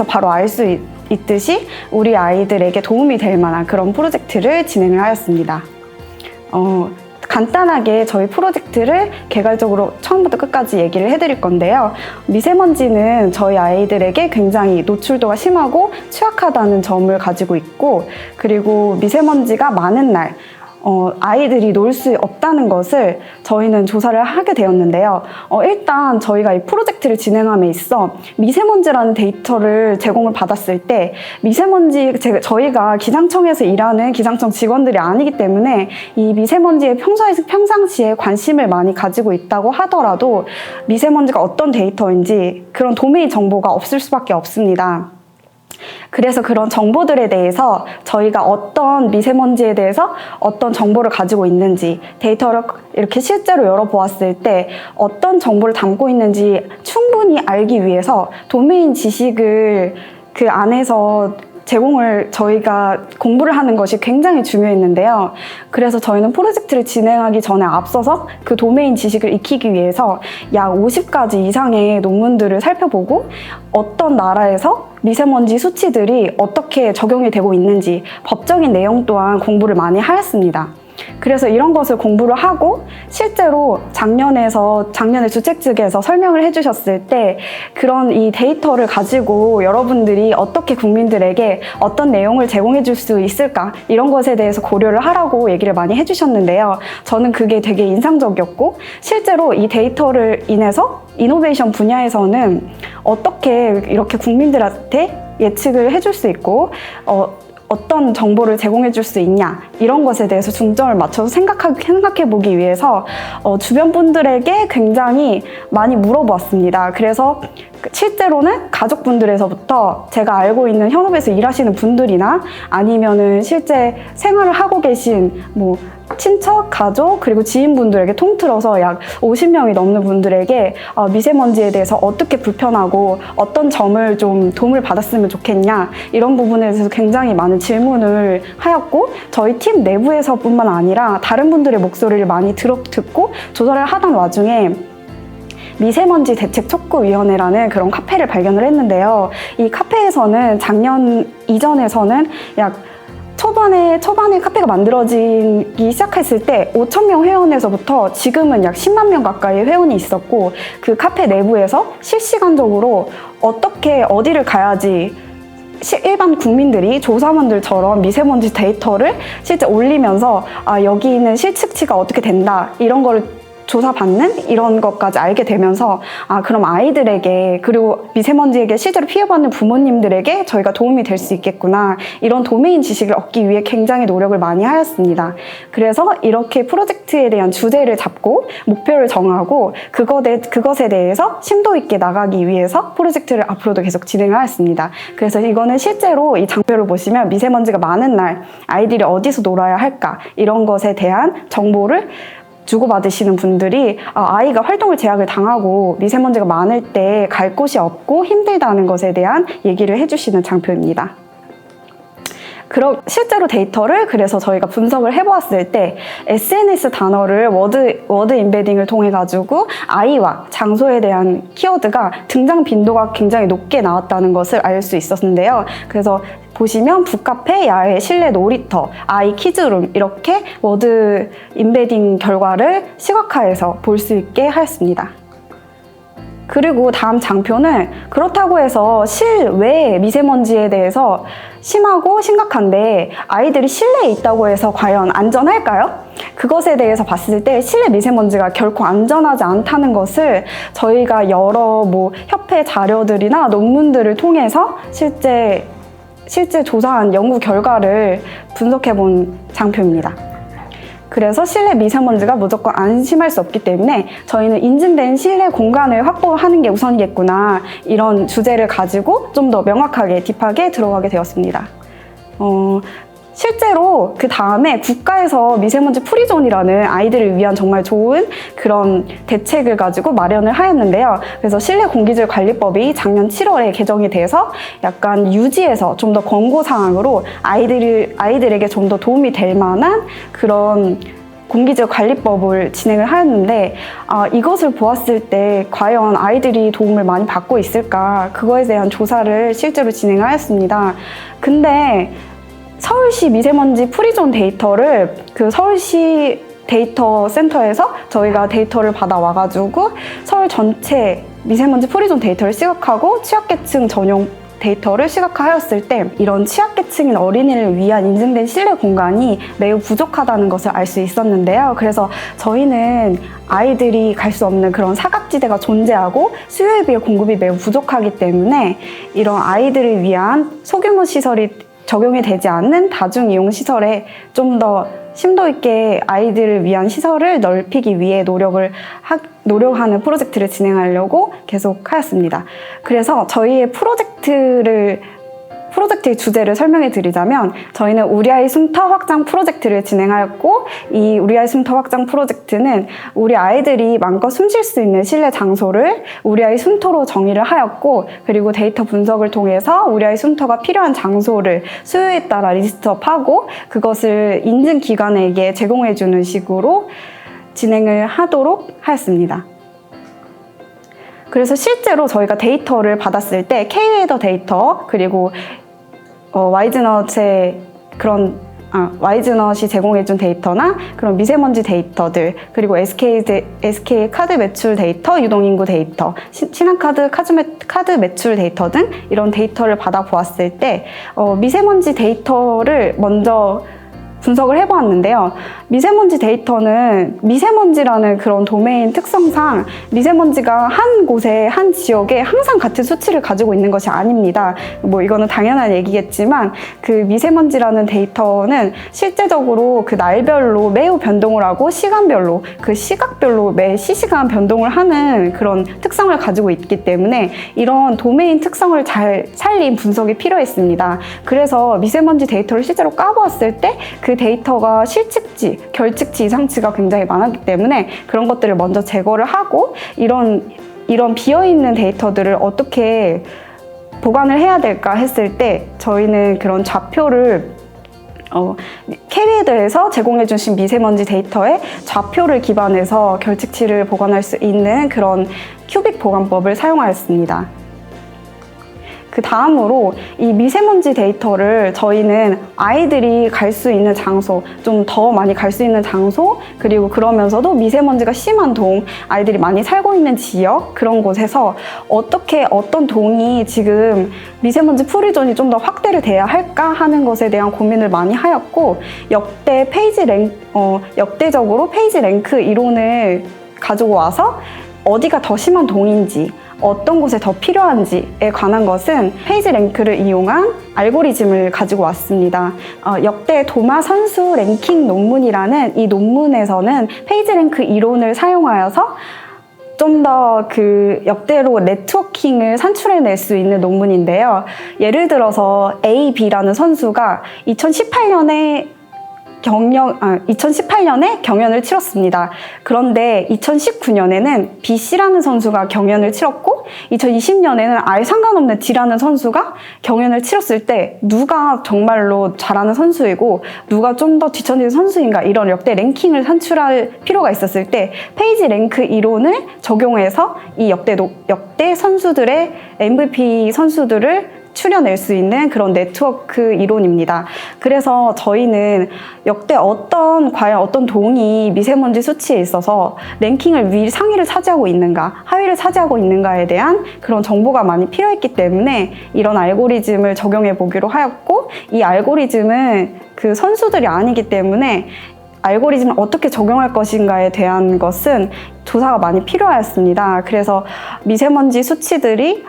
Speaker 4: 바로 알 수 있듯이 우리 아이들에게 도움이 될 만한 그런 프로젝트를 진행을 하였습니다. 간단하게 저희 프로젝트를 개괄적으로 처음부터 끝까지 얘기를 해드릴 건데요. 미세먼지는 저희 아이들에게 굉장히 노출도가 심하고 취약하다는 점을 가지고 있고, 그리고 미세먼지가 많은 날 아이들이 놀 수 없다는 것을 저희는 조사를 하게 되었는데요. 일단 저희가 이 프로젝트를 진행함에 있어 미세먼지라는 데이터를 제공을 받았을 때 저희가 기상청에서 일하는 기상청 직원들이 아니기 때문에 이 미세먼지에 평상시에 관심을 많이 가지고 있다고 하더라도 미세먼지가 어떤 데이터인지 그런 도메인 정보가 없을 수밖에 없습니다. 그래서 그런 정보들에 대해서 저희가 어떤 미세먼지에 대해서 어떤 정보를 가지고 있는지, 데이터를 이렇게 실제로 열어보았을 때 어떤 정보를 담고 있는지 충분히 알기 위해서 도메인 지식을 그 안에서 저희가 공부를 하는 것이 굉장히 중요했는데요. 그래서 저희는 프로젝트를 진행하기 전에 앞서서 그 도메인 지식을 익히기 위해서 약 50가지 이상의 논문들을 살펴보고 어떤 나라에서 미세먼지 수치들이 어떻게 적용이 되고 있는지 법적인 내용 또한 공부를 많이 하였습니다. 그래서 이런 것을 공부를 하고 실제로 작년에 주책 측에서 설명을 해주셨을 때 그런 이 데이터를 가지고 여러분들이 어떻게 국민들에게 어떤 내용을 제공해 줄 수 있을까, 이런 것에 대해서 고려를 하라고 얘기를 많이 해주셨는데요. 저는 그게 되게 인상적이었고, 실제로 이 데이터를 인해서 이노베이션 분야에서는 어떻게 이렇게 국민들한테 예측을 해줄 수 있고 어떤 정보를 제공해 줄 수 있냐, 이런 것에 대해서 중점을 맞춰서 생각해 보기 위해서 주변 분들에게 굉장히 많이 물어보았습니다. 그래서 실제로는 가족분들에서부터 제가 알고 있는 현업에서 일하시는 분들이나 아니면은 실제 생활을 하고 계신 뭐 친척, 가족, 그리고 지인분들에게 통틀어서 약 50명이 넘는 분들에게 미세먼지에 대해서 어떻게 불편하고 어떤 점을 좀 도움을 받았으면 좋겠냐 이런 부분에 대해서 굉장히 많은 질문을 하였고 저희 팀 내부에서뿐만 아니라 다른 분들의 목소리를 많이 듣고 조사를 하던 와중에 미세먼지 대책 촉구위원회라는 그런 카페를 발견을 했는데요. 이 카페에서는 작년 이전에서는 약 초반에 카페가 만들어지기 시작했을 때 5,000명 회원에서부터 지금은 약 10만 명 가까이 회원이 있었고 그 카페 내부에서 실시간적으로 어떻게 어디를 가야지 일반 국민들이 조사원들처럼 미세먼지 데이터를 실제 올리면서 여기 있는 실측치가 어떻게 된다 이런 거를 조사받는 이런 것까지 알게 되면서 그럼 아이들에게 그리고 미세먼지에게 실제로 피해받는 부모님들에게 저희가 도움이 될 수 있겠구나 이런 도메인 지식을 얻기 위해 굉장히 노력을 많이 하였습니다. 그래서 이렇게 프로젝트에 대한 주제를 잡고 목표를 정하고 그것에 대해서 심도 있게 나가기 위해서 프로젝트를 앞으로도 계속 진행하였습니다. 그래서 이거는 실제로 이 장표를 보시면 미세먼지가 많은 날 아이들이 어디서 놀아야 할까 이런 것에 대한 정보를 주고받으시는 분들이 아이가 활동을 제약을 당하고 미세먼지가 많을 때 갈 곳이 없고 힘들다는 것에 대한 얘기를 해주시는 장표입니다. 실제로 데이터를 그래서 저희가 분석을 해보았을 때 SNS 단어를 워드 임베딩을 통해 가지고 아이와 장소에 대한 키워드가 등장 빈도가 굉장히 높게 나왔다는 것을 알 수 있었는데요. 그래서 보시면 북카페, 야외, 실내 놀이터, 아이 키즈룸 이렇게 워드 임베딩 결과를 시각화해서 볼 수 있게 하였습니다. 그리고 다음 장표는 그렇다고 해서 실외 미세먼지에 대해서 심하고 심각한데 아이들이 실내에 있다고 해서 과연 안전할까요? 그것에 대해서 봤을 때 실내 미세먼지가 결코 안전하지 않다는 것을 저희가 여러 협회 자료들이나 논문들을 통해서 실제 조사한 연구 결과를 분석해 본 장표입니다. 그래서 실내 미세먼지가 무조건 안심할 수 없기 때문에 저희는 인증된 실내 공간을 확보하는 게 우선이겠구나 이런 주제를 가지고 좀 더 명확하게 딥하게 들어가게 되었습니다. 실제로 그 다음에 국가에서 미세먼지 프리존이라는 아이들을 위한 정말 좋은 그런 대책을 가지고 마련을 하였는데요. 그래서 실내 공기질 관리법이 작년 7월에 개정이 돼서 약간 유지에서 좀 더 권고사항으로 아이들에게 좀 더 도움이 될 만한 그런 공기질 관리법을 진행을 하였는데 이것을 보았을 때 과연 아이들이 도움을 많이 받고 있을까 그거에 대한 조사를 실제로 진행하였습니다. 근데 서울시 미세먼지 프리존 데이터를 그 서울시 데이터 센터에서 저희가 데이터를 받아와가지고 서울 전체 미세먼지 프리존 데이터를 시각하고 취약계층 전용 데이터를 시각화하였을 때 이런 취약계층인 어린이를 위한 인증된 실내 공간이 매우 부족하다는 것을 알 수 있었는데요. 그래서 저희는 아이들이 갈 수 없는 그런 사각지대가 존재하고 수요에 비해 공급이 매우 부족하기 때문에 이런 아이들을 위한 소규모 시설이 적용이 되지 않는 다중이용시설에 좀 더 심도 있게 아이들을 위한 시설을 넓히기 위해 노력하는 프로젝트를 진행하려고 계속 하였습니다. 그래서 저희의 프로젝트의 주제를 설명해 드리자면 저희는 우리 아이 숨터 확장 프로젝트를 진행하였고 이 우리 아이 숨터 확장 프로젝트는 우리 아이들이 마음껏 숨 쉴 수 있는 실내 장소를 우리 아이 숨터로 정의를 하였고 그리고 데이터 분석을 통해서 우리 아이 숨터가 필요한 장소를 수요에 따라 리스트업하고 그것을 인증기관에게 제공해 주는 식으로 진행을 하도록 하였습니다. 그래서 실제로 저희가 데이터를 받았을 때 K-웨더 데이터 그리고 와이즈넛이 제공해준 데이터나 그런 미세먼지 데이터들 그리고 SK 카드 매출 데이터, 유동인구 데이터, 신한카드 카드 매출 데이터 등 이런 데이터를 받아보았을 때 미세먼지 데이터를 먼저 분석을 해보았는데요. 미세먼지 데이터는 미세먼지라는 그런 도메인 특성상 미세먼지가 한 곳에, 한 지역에 항상 같은 수치를 가지고 있는 것이 아닙니다. 뭐 이거는 당연한 얘기겠지만 그 미세먼지라는 데이터는 실제적으로 그 날별로 매우 변동을 하고 시간별로, 그 시각별로 매 시시간 변동을 하는 그런 특성을 가지고 있기 때문에 이런 도메인 특성을 잘 살린 분석이 필요했습니다. 그래서 미세먼지 데이터를 실제로 까보았을 때 그 데이터가 실측치, 결측치, 이상치가 굉장히 많았기 때문에 그런 것들을 먼저 제거를 하고 이런 비어있는 데이터들을 어떻게 보관을 해야 될까 했을 때 저희는 그런 좌표를 캐리에드에서 제공해 주신 미세먼지 데이터의 좌표를 기반해서 결측치를 보관할 수 있는 그런 큐빅 보관법을 사용하였습니다. 그 다음으로 이 미세먼지 데이터를 저희는 아이들이 갈 수 있는 장소, 좀 더 많이 갈 수 있는 장소, 그리고 그러면서도 미세먼지가 심한 동, 아이들이 많이 살고 있는 지역, 그런 곳에서 어떻게 어떤 동이 지금 미세먼지 프리존이 좀 더 확대를 돼야 할까 하는 것에 대한 고민을 많이 하였고, 역대적으로 페이지 랭크 이론을 가지고 와서 어디가 더 심한 동인지, 어떤 곳에 더 필요한지에 관한 것은 페이지 랭크를 이용한 알고리즘을 가지고 왔습니다. 역대 도마 선수 랭킹 논문이라는 이 논문에서는 페이지 랭크 이론을 사용하여서 좀 더 그 역대로 네트워킹을 산출해낼 수 있는 논문인데요. 예를 들어서 A, B라는 선수가 2018년에 경연을 치렀습니다. 그런데 2019년에는 BC라는 선수가 경연을 치렀고 2020년에는 아예 상관없는 D라는 선수가 경연을 치렀을 때 누가 정말로 잘하는 선수이고 누가 좀 더 뒤처진 선수인가, 이런 역대 랭킹을 산출할 필요가 있었을 때 페이지 랭크 이론을 적용해서 이 역대 선수들의 MVP 선수들을 추려낼 수 있는 그런 네트워크 이론입니다. 그래서 저희는 역대 과연 어떤 동이 미세먼지 수치에 있어서 랭킹을 상위를 차지하고 있는가, 하위를 차지하고 있는가에 대한 그런 정보가 많이 필요했기 때문에 이런 알고리즘을 적용해 보기로 하였고, 이 알고리즘은 그 선수들이 아니기 때문에 알고리즘을 어떻게 적용할 것인가에 대한 것은 조사가 많이 필요하였습니다. 그래서 미세먼지 수치들이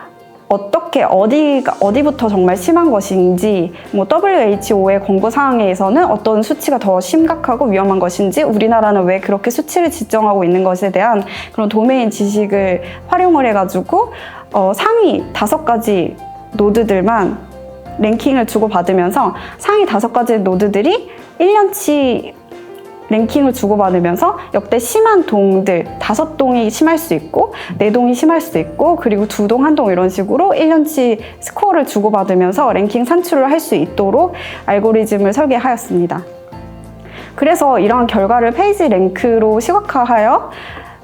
Speaker 4: 어디부터 정말 심한 것인지, 뭐 WHO의 권고사항에서는 어떤 수치가 더 심각하고 위험한 것인지, 우리나라는 왜 그렇게 수치를 지정하고 있는 것에 대한 그런 도메인 지식을 활용을 해가지고 상위 5가지 노드들만 랭킹을 주고받으면서 상위 5가지 노드들이 1년치 랭킹을 주고받으면서 역대 심한 동들 5동이 심할 수 있고 4동이 심할 수 있고, 그리고 2동, 1동 이런 식으로 1년치 스코어를 주고받으면서 랭킹 산출을 할 수 있도록 알고리즘을 설계하였습니다. 그래서 이러한 결과를 페이지 랭크로 시각화하여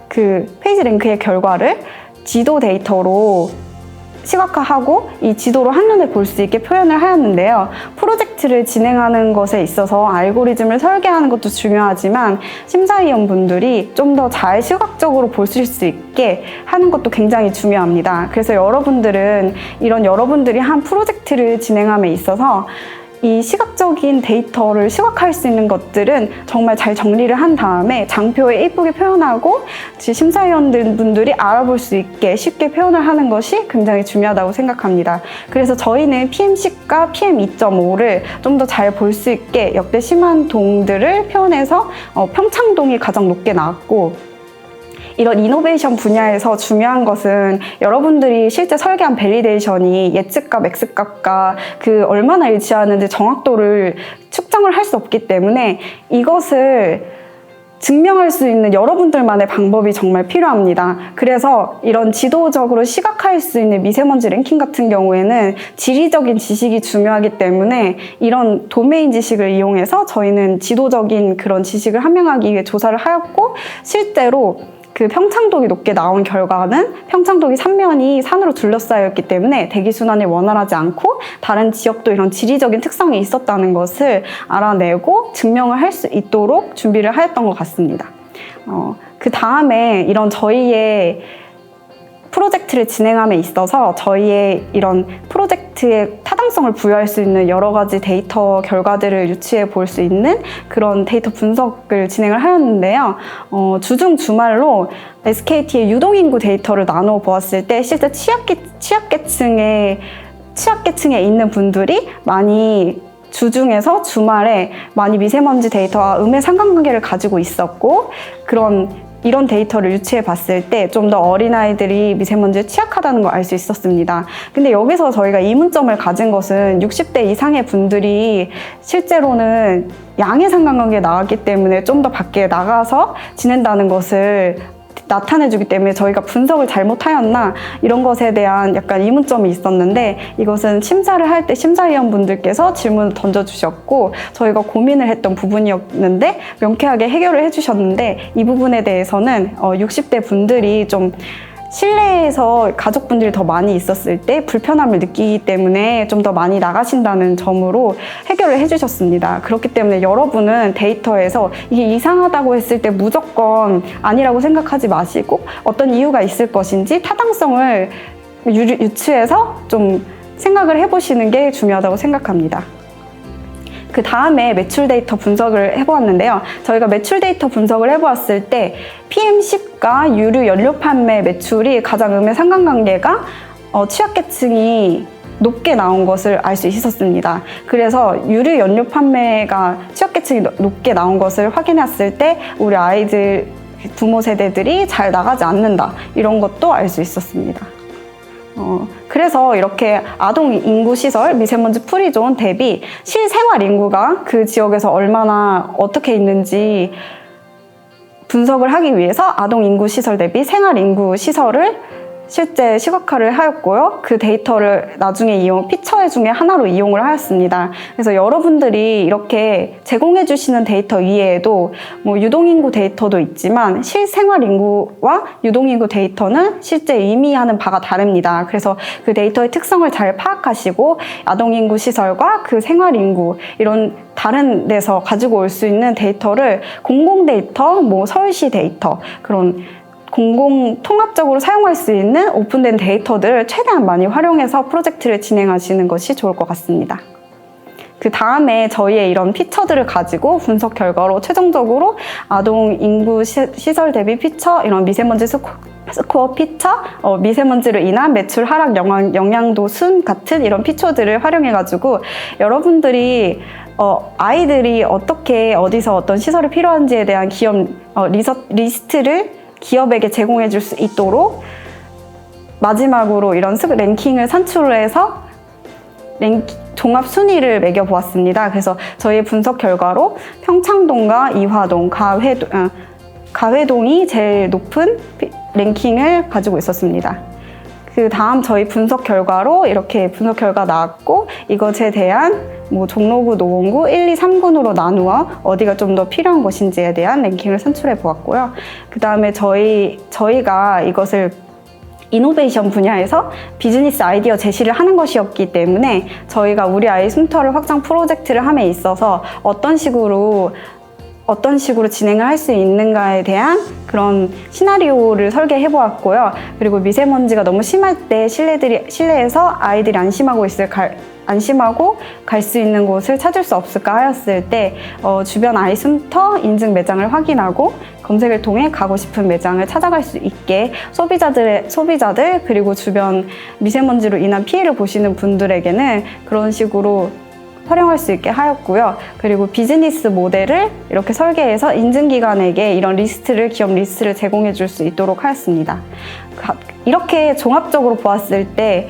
Speaker 4: 그 페이지 랭크의 결과를 지도 데이터로 시각화하고 이 지도로 한눈에 볼 수 있게 표현을 하였는데요. 프로젝트를 진행하는 것에 있어서 알고리즘을 설계하는 것도 중요하지만 심사위원분들이 좀 더 잘 시각적으로 보실 수 있게 하는 것도 굉장히 중요합니다. 그래서 여러분들이 한 프로젝트를 진행함에 있어서 이 시각적인 데이터를 시각화할 수 있는 것들은 정말 잘 정리를 한 다음에 장표에 예쁘게 표현하고 심사위원분들이 알아볼 수 있게 쉽게 표현을 하는 것이 굉장히 중요하다고 생각합니다. 그래서 저희는 PM10과 PM2.5를 좀 더 잘 볼 수 있게 역대 심한 동들을 표현해서 평창동이 가장 높게 나왔고, 이런 이노베이션 분야에서 중요한 것은 여러분들이 실제 설계한 밸리데이션이 예측값, X값과 그 얼마나 일치하는지 정확도를 측정을 할 수 없기 때문에 이것을 증명할 수 있는 여러분들만의 방법이 정말 필요합니다. 그래서 이런 지도적으로 시각화할 수 있는 미세먼지 랭킹 같은 경우에는 지리적인 지식이 중요하기 때문에 이런 도메인 지식을 이용해서 저희는 지도적인 그런 지식을 함양하기 위해 조사를 하였고, 실제로 그 평창동이 높게 나온 결과는 평창동이 3면이 산으로 둘러싸였기 때문에 대기순환이 원활하지 않고 다른 지역도 이런 지리적인 특성이 있었다는 것을 알아내고 증명을 할 수 있도록 준비를 하였던 것 같습니다. 그 다음에 이런 저희의 프로젝트를 진행함에 있어서 저희의 이런 프로젝트의 타당성을 부여할 수 있는 여러 가지 데이터 결과들을 유추해 볼 수 있는 그런 데이터 분석을 진행을 하였는데요. 주중 주말로 SKT의 유동인구 데이터를 나누어 보았을 때 실제 취약계층에 있는 분들이 많이 주중에서 주말에 많이 미세먼지 데이터와 음의 상관관계를 가지고 있었고 이런 데이터를 유추해 봤을 때 좀 더 어린아이들이 미세먼지에 취약하다는 걸 알 수 있었습니다. 근데 여기서 저희가 이문점을 가진 것은 60대 이상의 분들이 실제로는 양의 상관관계에 나왔기 때문에 좀 더 밖에 나가서 지낸다는 것을 나타내주기 때문에 저희가 분석을 잘못하였나 이런 것에 대한 약간 의문점이 있었는데, 이것은 심사를 할 때 심사위원분들께서 질문을 던져주셨고 저희가 고민을 했던 부분이었는데 명쾌하게 해결을 해주셨는데, 이 부분에 대해서는 60대 분들이 좀 실내에서 가족분들이 더 많이 있었을 때 불편함을 느끼기 때문에 좀 더 많이 나가신다는 점으로 해결을 해주셨습니다. 그렇기 때문에 여러분은 데이터에서 이게 이상하다고 했을 때 무조건 아니라고 생각하지 마시고 어떤 이유가 있을 것인지 타당성을 유추해서 좀 생각을 해보시는 게 중요하다고 생각합니다. 그 다음에 매출 데이터 분석을 해보았는데요. 저희가 매출 데이터 분석을 해보았을 때 PM10과 유류 연료 판매 매출이 가장 음의 상관관계가 취약계층이 높게 나온 것을 알 수 있었습니다. 그래서 유류 연료 판매가 취약계층이 높게 나온 것을 확인했을 때 우리 아이들 부모 세대들이 잘 나가지 않는다, 이런 것도 알 수 있었습니다. 그래서 이렇게 아동 인구 시설 미세먼지 프리존 대비 실생활 인구가 그 지역에서 얼마나 어떻게 있는지 분석을 하기 위해서 아동 인구 시설 대비 생활 인구 시설을 실제 시각화를 하였고요. 그 데이터를 나중에 피처 중에 하나로 이용을 하였습니다. 그래서 여러분들이 이렇게 제공해 주시는 데이터 위에도 유동인구 데이터도 있지만 실생활인구와 유동인구 데이터는 실제 의미하는 바가 다릅니다. 그래서 그 데이터의 특성을 잘 파악하시고 아동인구 시설과 그 생활인구 이런 다른 데서 가지고 올 수 있는 데이터를 공공 데이터, 서울시 데이터, 그런 공공 통합적으로 사용할 수 있는 오픈된 데이터들을 최대한 많이 활용해서 프로젝트를 진행하시는 것이 좋을 것 같습니다. 그 다음에 저희의 이런 피처들을 가지고 분석 결과로 최종적으로 아동 인구 시설 대비 피처, 이런 미세먼지 스코어 피처, 미세먼지로 인한 매출 하락 영향도 순 같은 이런 피처들을 활용해가지고 여러분들이 아이들이 어떻게 어디서 어떤 시설이 필요한지에 대한 기업 리스트를 기업에게 제공해 줄 수 있도록 마지막으로 이런 랭킹을 산출해서 종합 순위를 매겨보았습니다. 그래서 저희 분석 결과로 평창동과 이화동, 가회동이 제일 높은 랭킹을 가지고 있었습니다. 그 다음 저희 분석 결과로 이렇게 분석 결과 나왔고, 이것에 대한 종로구, 노원구 1, 2, 3군으로 나누어 어디가 좀 더 필요한 것인지에 대한 랭킹을 산출해 보았고요. 그 다음에 저희가 이것을 이노베이션 분야에서 비즈니스 아이디어 제시를 하는 것이었기 때문에 저희가 우리 아이 숨터를 확장 프로젝트를 함에 있어서 어떤 식으로 진행을 할 수 있는가에 대한 그런 시나리오를 설계해 보았고요. 그리고 미세먼지가 너무 심할 때 실내에서 아이들이 안심하고 갈 수 있는 곳을 찾을 수 없을까 하였을 때 주변 아이 숨터 인증 매장을 확인하고 검색을 통해 가고 싶은 매장을 찾아갈 수 있게 소비자들 그리고 주변 미세먼지로 인한 피해를 보시는 분들에게는 그런 식으로 활용할 수 있게 하였고요. 그리고 비즈니스 모델을 이렇게 설계해서 인증기관에게 이런 기업 리스트를 제공해 줄 수 있도록 하였습니다. 이렇게 종합적으로 보았을 때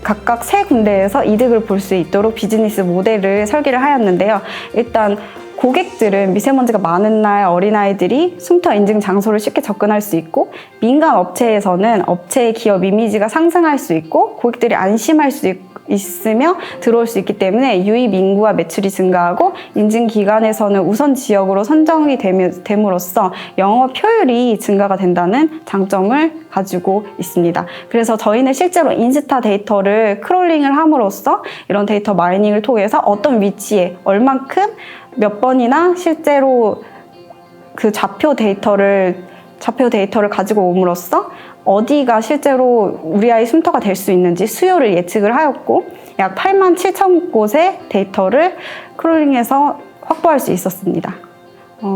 Speaker 4: 각각 세 군데에서 이득을 볼 수 있도록 비즈니스 모델을 설계를 하였는데요. 일단 고객들은 미세먼지가 많은 날 어린아이들이 숨터 인증 장소를 쉽게 접근할 수 있고, 민간 업체에서는 업체의 기업 이미지가 상승할 수 있고 고객들이 안심할 수 있으며 들어올 수 있기 때문에 유입 인구와 매출이 증가하고, 인증기관에서는 우선 지역으로 선정이 됨으로써 영업 효율이 증가가 된다는 장점을 가지고 있습니다. 그래서 저희는 실제로 인스타 데이터를 크롤링을 함으로써 이런 데이터 마이닝을 통해서 어떤 위치에 얼만큼 몇 번이나 실제로 그 좌표 데이터를 가지고 옴으로써 어디가 실제로 우리 아이 쉼터가 될 수 있는지 수요를 예측을 하였고 약 8만 7천 곳의 데이터를 크롤링해서 확보할 수 있었습니다.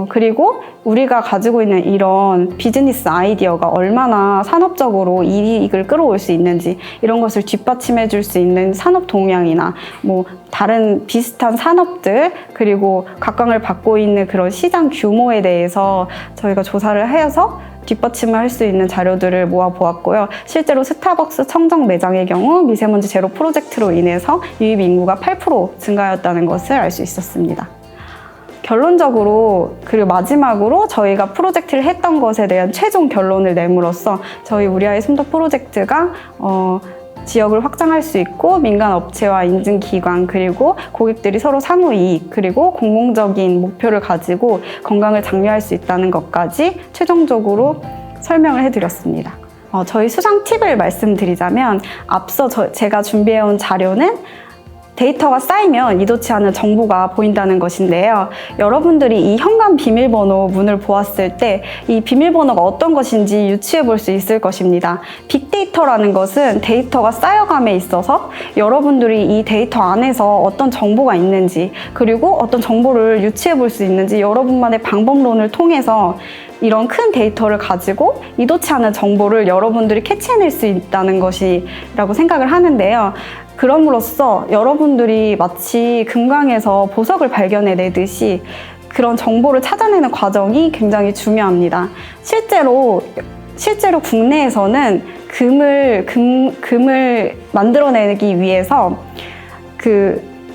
Speaker 4: 그리고 우리가 가지고 있는 이런 비즈니스 아이디어가 얼마나 산업적으로 이익을 끌어올 수 있는지 이런 것을 뒷받침해 줄 수 있는 산업 동향이나 뭐 다른 비슷한 산업들 그리고 각광을 받고 있는 그런 시장 규모에 대해서 저희가 조사를 해서 뒷받침을 할 수 있는 자료들을 모아 보았고요. 실제로 스타벅스 청정 매장의 경우 미세먼지 제로 프로젝트로 인해서 유입 인구가 8% 증가하였다는 것을 알 수 있었습니다. 결론적으로 그리고 마지막으로 저희가 프로젝트를 했던 것에 대한 최종 결론을 내므로써 저희 우리 아이 쉼터 프로젝트가 지역을 확장할 수 있고 민간 업체와 인증기관 그리고 고객들이 서로 상호 이익 그리고 공공적인 목표를 가지고 건강을 장려할 수 있다는 것까지 최종적으로 설명을 해드렸습니다. 저희 수상 팁을 말씀드리자면 앞서 제가 준비해온 자료는 데이터가 쌓이면 이도치 않은 정보가 보인다는 것인데요. 여러분들이 이 현관 비밀번호 문을 보았을 때 이 비밀번호가 어떤 것인지 유추해 볼 수 있을 것입니다. 빅데이터라는 것은 데이터가 쌓여감에 있어서 여러분들이 이 데이터 안에서 어떤 정보가 있는지 그리고 어떤 정보를 유추해 볼 수 있는지 여러분만의 방법론을 통해서 이런 큰 데이터를 가지고 이도치 않은 정보를 여러분들이 캐치해낼 수 있다는 것이라고 생각을 하는데요. 그럼으로써 여러분들이 마치 금강에서 보석을 발견해내듯이 그런 정보를 찾아내는 과정이 굉장히 중요합니다. 실제로 국내에서는 금을 만들어내기 위해서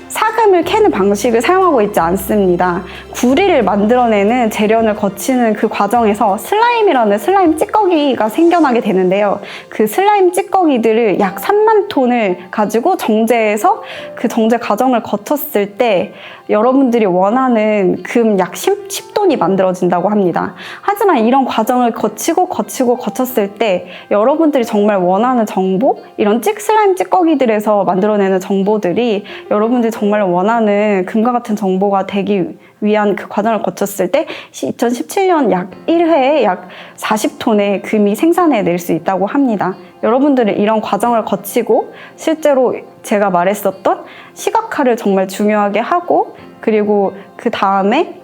Speaker 4: 사금을 캐는 방식을 사용하고 있지 않습니다. 구리를 만들어내는 재련을 거치는 그 과정에서 슬라임이라는 슬라임 찌꺼기가 생겨나게 되는데요. 그 슬라임 찌꺼기들을 약 3만 톤을 가지고 정제해서 그 정제 과정을 거쳤을 때 여러분들이 원하는 금 약 10톤이 만들어진다고 합니다. 하지만 이런 과정을 거쳤을 때 여러분들이 정말 원하는 정보, 이런 슬라임 찌꺼기들에서 만들어내는 정보들이 여러분들이 정말 원하는 금과 같은 정보가 되기 위한 그 과정을 거쳤을 때 2017년 약 1회에 약 40톤의 금이 생산해낼 수 있다고 합니다. 여러분들이 이런 과정을 거치고 실제로 제가 말했었던 시각화를 정말 중요하게 하고 그리고 그 다음에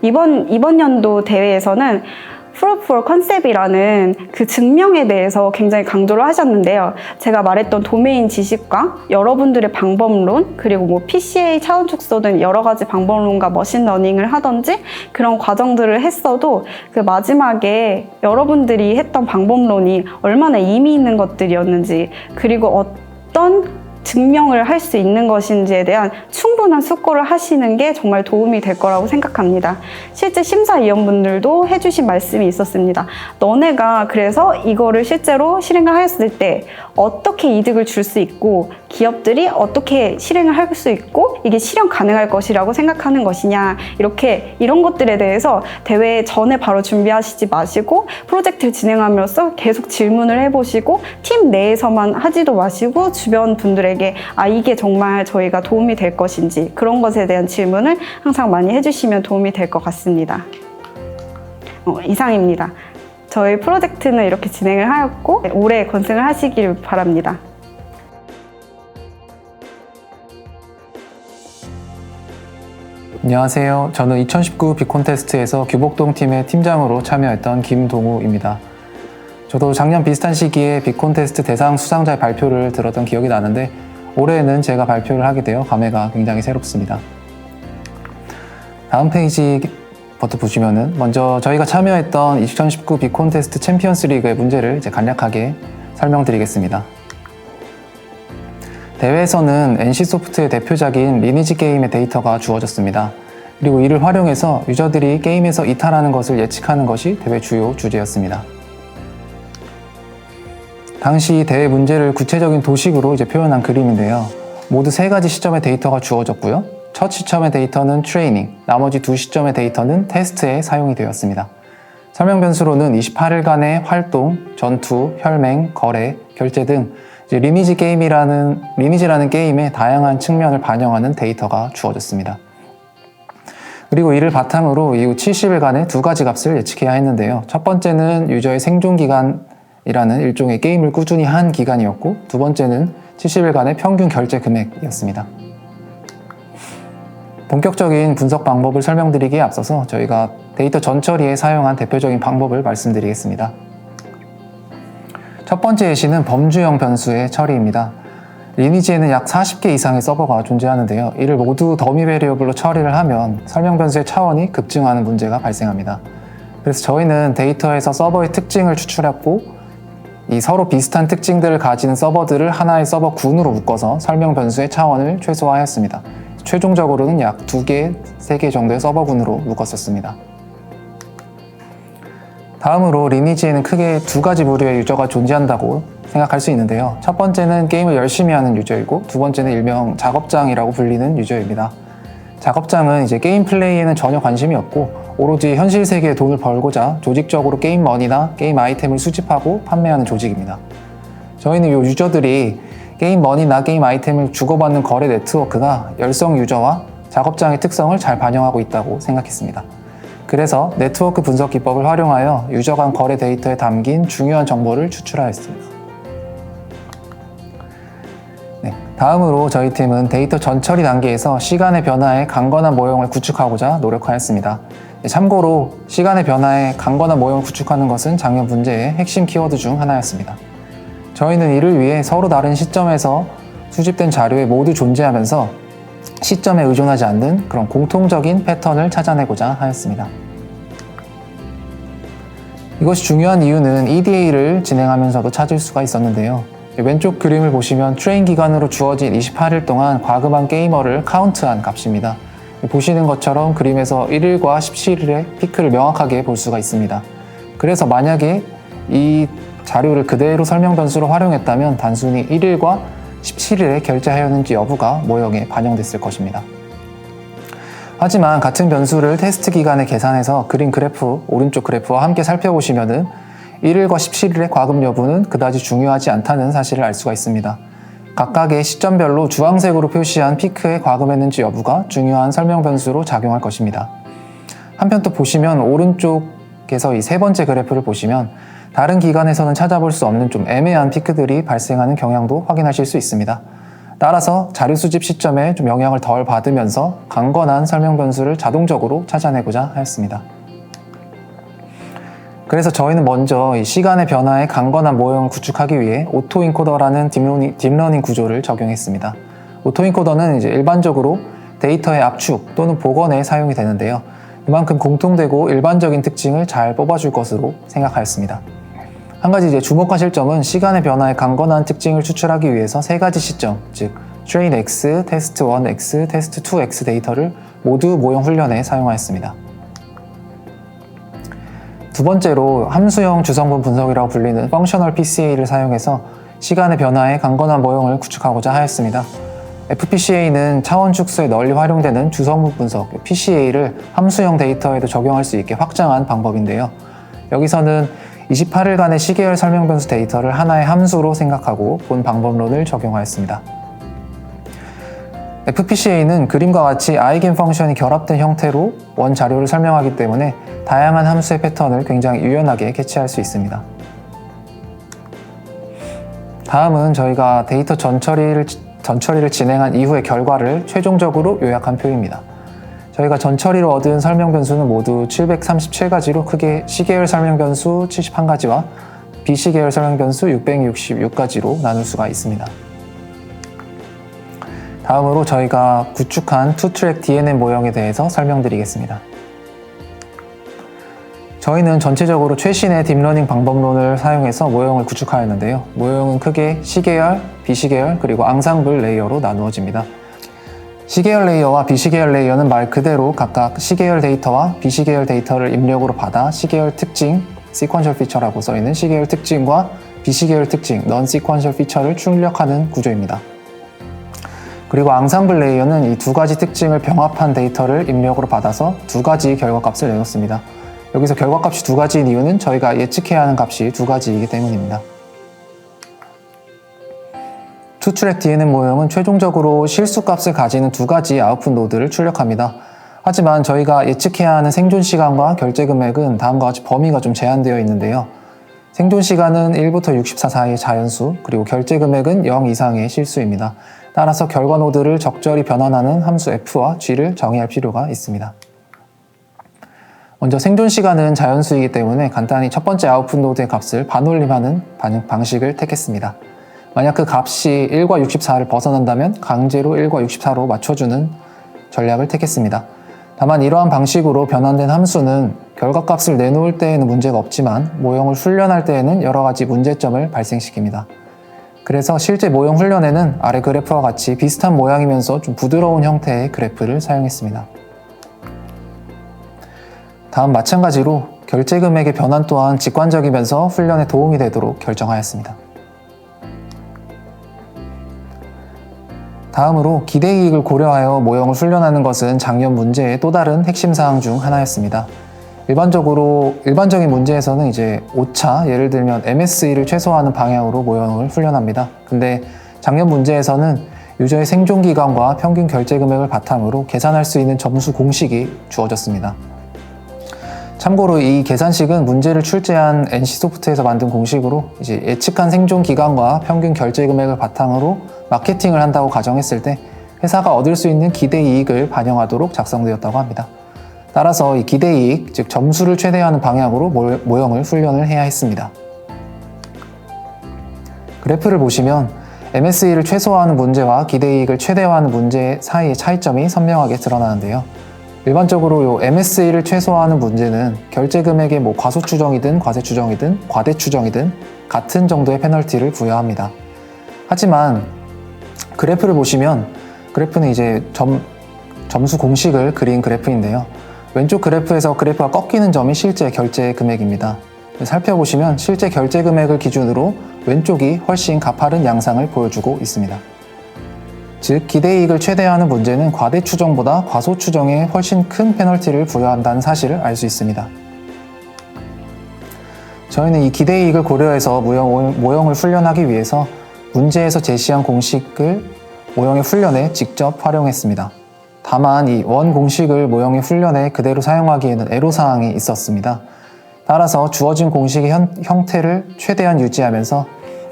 Speaker 4: 이번 연도 대회에서는 Proof for Concept이라는 그 증명에 대해서 굉장히 강조를 하셨는데요. 제가 말했던 도메인 지식과 여러분들의 방법론 그리고 뭐 PCA 차원 축소 등 여러 가지 방법론과 머신러닝을 하던지 그런 과정들을 했어도 그 마지막에 여러분들이 했던 방법론이 얼마나 의미 있는 것들이었는지 그리고 어떤 증명을 할 수 있는 것인지에 대한 충분한 숙고를 하시는 게 정말 도움이 될 거라고 생각합니다. 실제 심사위원분들도 해주신 말씀이 있었습니다. 너네가 그래서 이거를 실제로 실행을 하였을 때 어떻게 이득을 줄 수 있고 기업들이 어떻게 실행을 할 수 있고 이게 실현 가능할 것이라고 생각하는 것이냐 이런 것들에 대해서 대회 전에 바로 준비하시지 마시고 프로젝트를 진행함으로써 계속 질문을 해보시고 팀 내에서만 하지도 마시고 주변 분들에게 이게 정말 저희가 도움이 될 것인지 그런 것에 대한 질문을 항상 많이 해주시면 도움이 될 것 같습니다. 이상입니다. 저희 프로젝트는 이렇게 진행을 하였고 올해 건승을 하시길 바랍니다.
Speaker 1: 안녕하세요. 저는 2019 빅콘테스트에서 규복동 팀의 팀장으로 참여했던 김동우입니다. 저도 작년 비슷한 시기에 빅콘테스트 대상 수상자의 발표를 들었던 기억이 나는데 올해는 제가 발표를 하게 되어 감회가 굉장히 새롭습니다. 다음 페이지부터 보시면은 먼저 저희가 참여했던 2019 빅콘테스트 챔피언스 리그의 문제를 이제 간략하게 설명드리겠습니다. 대회에서는 NC소프트의 대표작인 리니지 게임의 데이터가 주어졌습니다. 그리고 이를 활용해서 유저들이 게임에서 이탈하는 것을 예측하는 것이 대회 주요 주제였습니다. 당시 대회 문제를 구체적인 도식으로 표현한 그림인데요. 모두 3가지 시점의 데이터가 주어졌고요. 첫 시점의 데이터는 트레이닝, 나머지 2시점의 데이터는 테스트에 사용이 되었습니다. 설명 변수로는 28일간의 활동, 전투, 혈맹, 거래, 결제 등 리니지라는 게임의 다양한 측면을 반영하는 데이터가 주어졌습니다. 그리고 이를 바탕으로 이후 70일간의 2가지 값을 예측해야 했는데요. 첫 번째는 유저의 생존 기간
Speaker 5: 이라는 일종의 게임을 꾸준히 한 기간이었고, 두 번째는 70일간의 평균 결제 금액이었습니다. 본격적인 분석 방법을 설명드리기에 앞서서 저희가 데이터 전처리에 사용한 대표적인 방법을 말씀드리겠습니다. 첫 번째 예시는 범주형 변수의 처리입니다. 리니지에는 약 40개 이상의 서버가 존재하는데요. 이를 모두 더미 베리어블로 처리를 하면 설명 변수의 차원이 급증하는 문제가 발생합니다. 그래서 저희는 데이터에서 서버의 특징을 추출했고, 이 서로 비슷한 특징들을 가지는 서버들을 하나의 서버 군으로 묶어서 설명 변수의 차원을 최소화하였습니다. 최종적으로는 약 2개, 3개 정도의 서버군으로 묶었었습니다. 다음으로 리니지에는 크게 두 가지 부류의 유저가 존재한다고 생각할 수 있는데요. 첫 번째는 게임을 열심히 하는 유저이고, 두 번째는 일명 작업장이라고 불리는 유저입니다. 작업장은 이제 게임 플레이에는 전혀 관심이 없고, 오로지 현실 세계에 돈을 벌고자 조직적으로 게임 머니나 게임 아이템을 수집하고 판매하는 조직입니다. 저희는 이 유저들이 게임 머니나 게임 아이템을 주고받는 거래 네트워크가 열성 유저와 작업장의 특성을 잘 반영하고 있다고 생각했습니다. 그래서 네트워크 분석 기법을 활용하여 유저 간 거래 데이터에 담긴 중요한 정보를 추출하였습니다. 다음으로 저희 팀은 데이터 전처리 단계에서 시간의 변화에 강건한 모형을 구축하고자 노력하였습니다. 참고로 시간의 변화에 강건한 모형을 구축하는 것은 작년 문제의 핵심 키워드 중 하나였습니다. 저희는 이를 위해 서로 다른 시점에서 수집된 자료에 모두 존재하면서 시점에 의존하지 않는 그런 공통적인 패턴을 찾아내고자 하였습니다. 이것이 중요한 이유는 EDA를 진행하면서도 찾을 수가 있었는데요. 왼쪽 그림을 보시면 트레인 기간으로 주어진 28일 동안 과금한 게이머를 카운트한 값입니다. 보시는 것처럼 그림에서 1일과 17일의 피크를 명확하게 볼 수가 있습니다. 그래서 만약에 이 자료를 그대로 설명 변수로 활용했다면 단순히 1일과 17일에 결제하였는지 여부가 모형에 반영됐을 것입니다. 하지만 같은 변수를 테스트 기간에 계산해서 그린 그래프, 오른쪽 그래프와 함께 살펴보시면은 1일과 17일의 과금 여부는 그다지 중요하지 않다는 사실을 알 수가 있습니다. 각각의 시점별로 주황색으로 표시한 피크에 과금했는지 여부가 중요한 설명 변수로 작용할 것입니다. 한편 또 보시면 오른쪽에서 이 세 번째 그래프를 보시면 다른 기관에서는 찾아볼 수 없는 좀 애매한 피크들이 발생하는 경향도 확인하실 수 있습니다. 따라서 자료 수집 시점에 좀 영향을 덜 받으면서 강건한 설명 변수를 자동적으로 찾아내고자 하였습니다. 그래서 저희는 먼저 이 시간의 변화에 강건한 모형을 구축하기 위해 오토인코더라는 딥러닝 구조를 적용했습니다. 오토인코더는 이제 일반적으로 데이터의 압축 또는 복원에 사용이 되는데요. 그만큼 공통되고 일반적인 특징을 잘 뽑아줄 것으로 생각하였습니다. 한 가지 이제 주목하실 점은 시간의 변화에 강건한 특징을 추출하기 위해서 세 가지 시점, 즉 train X, test 1 X, test 2 X 데이터를 모두 모형 훈련에 사용하였습니다. 두 번째로 함수형 주성분 분석이라고 불리는 functional PCA를 사용해서 시간의 변화에 강건한 모형을 구축하고자 하였습니다. FPCA는 차원 축소에 널리 활용되는 주성분 분석, PCA를 함수형 데이터에도 적용할 수 있게 확장한 방법인데요. 여기서는 28일간의 시계열 설명 변수 데이터를 하나의 함수로 생각하고 본 방법론을 적용하였습니다. FPCA는 그림과 같이 아이겐 펑션이 결합된 형태로 원 자료를 설명하기 때문에 다양한 함수의 패턴을 굉장히 유연하게 캐치할 수 있습니다. 다음은 저희가 데이터 전처리를 진행한 이후의 결과를 최종적으로 요약한 표입니다. 저희가 전처리로 얻은 설명 변수는 모두 737가지로 크게 시계열 설명 변수 71가지와 비시계열 설명 변수 666가지로 나눌 수가 있습니다. 다음으로 저희가 구축한 투트랙 DNN 모형에 대해서 설명드리겠습니다. 저희는 전체적으로 최신의 딥러닝 방법론을 사용해서 모형을 구축하였는데요. 모형은 크게 시계열, 비시계열, 그리고 앙상블 레이어로 나누어집니다. 시계열 레이어와 비시계열 레이어는 말 그대로 각각 시계열 데이터와 비시계열 데이터를 입력으로 받아 시계열 특징, sequential feature라고 써있는 시계열 특징과 비시계열 특징, non-sequential feature를 출력하는 구조입니다. 그리고 앙상블 레이어는 이 두 가지 특징을 병합한 데이터를 입력으로 받아서 두 가지 결과값을 내놓습니다. 여기서 결과값이 두 가지인 이유는 저희가 예측해야 하는 값이 두 가지이기 때문입니다. 투트랙 DNN 모형은 최종적으로 실수값을 가지는 두 가지 아웃풋 노드를 출력합니다. 하지만 저희가 예측해야 하는 생존 시간과 결제 금액은 다음과 같이 범위가 좀 제한되어 있는데요. 생존 시간은 1부터 64 사이의 자연수, 그리고 결제 금액은 0 이상의 실수입니다. 따라서 결과 노드를 적절히 변환하는 함수 f와 g를 정의할 필요가 있습니다. 먼저 생존 시간은 자연수이기 때문에 간단히 첫 번째 아웃풋 노드의 값을 반올림하는 방식을 택했습니다. 만약 그 값이 1과 64를 벗어난다면 강제로 1과 64로 맞춰주는 전략을 택했습니다. 다만 이러한 방식으로 변환된 함수는 결과값을 내놓을 때에는 문제가 없지만 모형을 훈련할 때에는 여러 가지 문제점을 발생시킵니다. 그래서 실제 모형 훈련에는 아래 그래프와 같이 비슷한 모양이면서 좀 부드러운 형태의 그래프를 사용했습니다. 다음 마찬가지로 결제 금액의 변환 또한 직관적이면서 훈련에 도움이 되도록 결정하였습니다. 다음으로 기대이익을 고려하여 모형을 훈련하는 것은 작년 문제의 또 다른 핵심 사항 중 하나였습니다. 일반적인 문제에서는 이제 오차, 예를 들면 MSE를 최소화하는 방향으로 모형을 훈련합니다. 근데 작년 문제에서는 유저의 생존 기간과 평균 결제 금액을 바탕으로 계산할 수 있는 점수 공식이 주어졌습니다. 참고로 이 계산식은 문제를 출제한 NC소프트에서 만든 공식으로 이제 예측한 생존 기간과 평균 결제 금액을 바탕으로 마케팅을 한다고 가정했을 때 회사가 얻을 수 있는 기대 이익을 반영하도록 작성되었다고 합니다. 따라서 이 기대 이익, 즉 점수를 최대화하는 방향으로 모형을 훈련을 해야 했습니다. 그래프를 보시면 MSE를 최소화하는 문제와 기대 이익을 최대화하는 문제 사이의 차이점이 선명하게 드러나는데요. 일반적으로 이 MSE를 최소화하는 문제는 결제 금액의 과소 추정이든 과세 추정이든 과대 추정이든 같은 정도의 페널티를 부여합니다. 하지만 그래프를 보시면 그래프는 이제 점수 공식을 그린 그래프인데요. 왼쪽 그래프에서 그래프가 꺾이는 점이 실제 결제 금액입니다. 살펴보시면 실제 결제 금액을 기준으로 왼쪽이 훨씬 가파른 양상을 보여주고 있습니다. 즉 기대이익을 최대화하는 문제는 과대 추정보다 과소 추정에 훨씬 큰 페널티를 부여한다는 사실을 알 수 있습니다. 저희는 이 기대이익을 고려해서 모형을 훈련하기 위해서 문제에서 제시한 공식을 모형의 훈련에 직접 활용했습니다. 다만 이 원 공식을 모형의 훈련에 그대로 사용하기에는 애로사항이 있었습니다. 따라서 주어진 공식의 형태를 최대한 유지하면서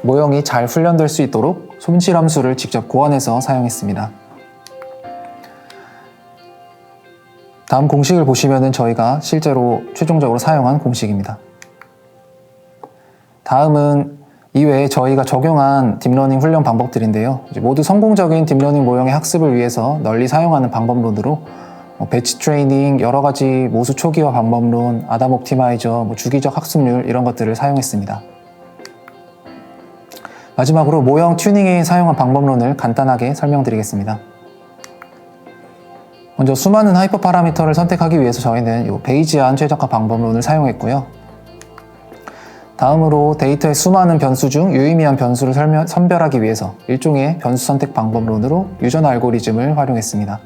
Speaker 5: 모형이 잘 훈련될 수 있도록 손실함수를 직접 고안해서 사용했습니다. 다음 공식을 보시면 저희가 실제로 최종적으로 사용한 공식입니다. 다음은 이외에 저희가 적용한 딥러닝 훈련 방법들인데요. 모두 성공적인 딥러닝 모형의 학습을 위해서 널리 사용하는 방법론으로 배치 트레이닝, 여러 가지 모수 초기화 방법론, 아담 옵티마이저, 주기적 학습률 이런 것들을 사용했습니다. 마지막으로 모형 튜닝에 사용한 방법론을 간단하게 설명드리겠습니다. 먼저 수많은 하이퍼 파라미터를 선택하기 위해서 저희는 이 베이지안 최적화 방법론을 사용했고요. 다음으로 데이터의 수많은 변수 중 유의미한 변수를 선별하기 위해서 일종의 변수 선택 방법론으로 유전 알고리즘을 활용했습니다.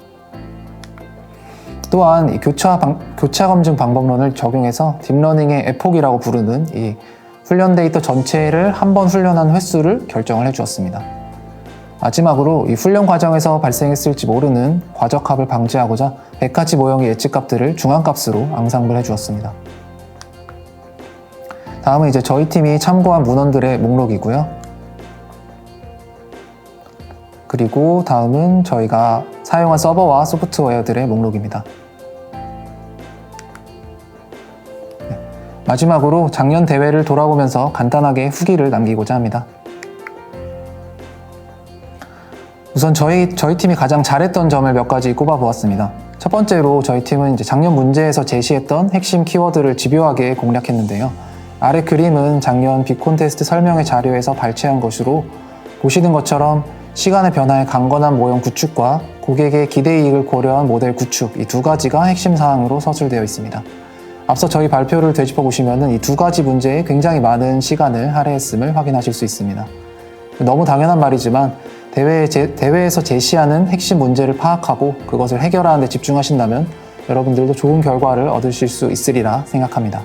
Speaker 5: 또한 이 교차 검증 방법론을 적용해서 딥러닝의 에폭이라고 부르는 이 훈련 데이터 전체를 한 번 훈련한 횟수를 결정을 해주었습니다. 마지막으로 이 훈련 과정에서 발생했을지 모르는 과적합을 방지하고자 100가지 모형의 예측값들을 중앙값으로 앙상블 해주었습니다. 다음은 이제 저희 팀이 참고한 문헌들의 목록이고요. 그리고 다음은 저희가 사용한 서버와 소프트웨어들의 목록입니다. 마지막으로 작년 대회를 돌아보면서 간단하게 후기를 남기고자 합니다. 우선 저희 팀이 가장 잘했던 점을 몇 가지 꼽아보았습니다. 첫 번째로 저희 팀은 이제 작년 문제에서 제시했던 핵심 키워드를 집요하게 공략했는데요. 아래 그림은 작년 빅콘테스트 설명회 자료에서 발췌한 것으로 보시는 것처럼 시간의 변화에 강건한 모형 구축과 고객의 기대이익을 고려한 모델 구축, 이 두 가지가 핵심 사항으로 서술되어 있습니다. 앞서 저희 발표를 되짚어 보시면 이 두 가지 문제에 굉장히 많은 시간을 할애했음을 확인하실 수 있습니다. 너무 당연한 말이지만 대회에서 제시하는 핵심 문제를 파악하고 그것을 해결하는 데 집중하신다면 여러분들도 좋은 결과를 얻으실 수 있으리라 생각합니다.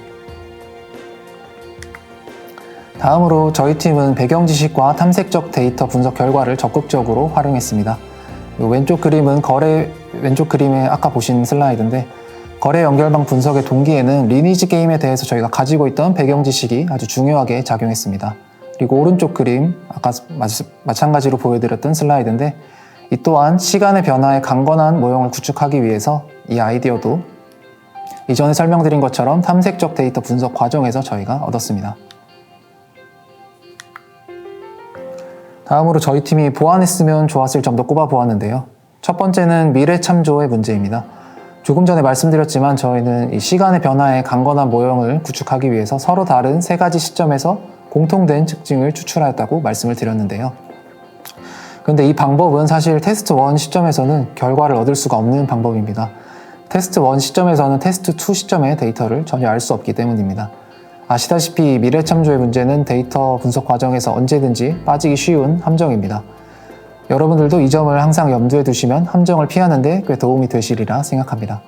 Speaker 5: 다음으로 저희 팀은 배경 지식과 탐색적 데이터 분석 결과를 적극적으로 활용했습니다. 왼쪽 그림은 왼쪽 그림에 아까 보신 슬라이드인데 거래 연결방 분석의 동기에는 리니지 게임에 대해서 저희가 가지고 있던 배경 지식이 아주 중요하게 작용했습니다. 그리고 오른쪽 그림, 아까 마찬가지로 보여드렸던 슬라이드인데 이 또한 시간의 변화에 강건한 모형을 구축하기 위해서 이 아이디어도 이전에 설명드린 것처럼 탐색적 데이터 분석 과정에서 저희가 얻었습니다. 다음으로 저희 팀이 보완했으면 좋았을 점도 꼽아 보았는데요. 첫 번째는 미래 참조의 문제입니다. 조금 전에 말씀드렸지만 저희는 이 시간의 변화에 강건한 모형을 구축하기 위해서 서로 다른 세 가지 시점에서 공통된 특징을 추출하였다고 말씀을 드렸는데요. 그런데 이 방법은 사실 테스트 1 시점에서는 결과를 얻을 수가 없는 방법입니다. 테스트 1 시점에서는 테스트 2 시점의 데이터를 전혀 알 수 없기 때문입니다. 아시다시피 미래 참조의 문제는 데이터 분석 과정에서 언제든지 빠지기 쉬운 함정입니다. 여러분들도 이 점을 항상 염두에 두시면 함정을 피하는 데 꽤 도움이 되시리라 생각합니다.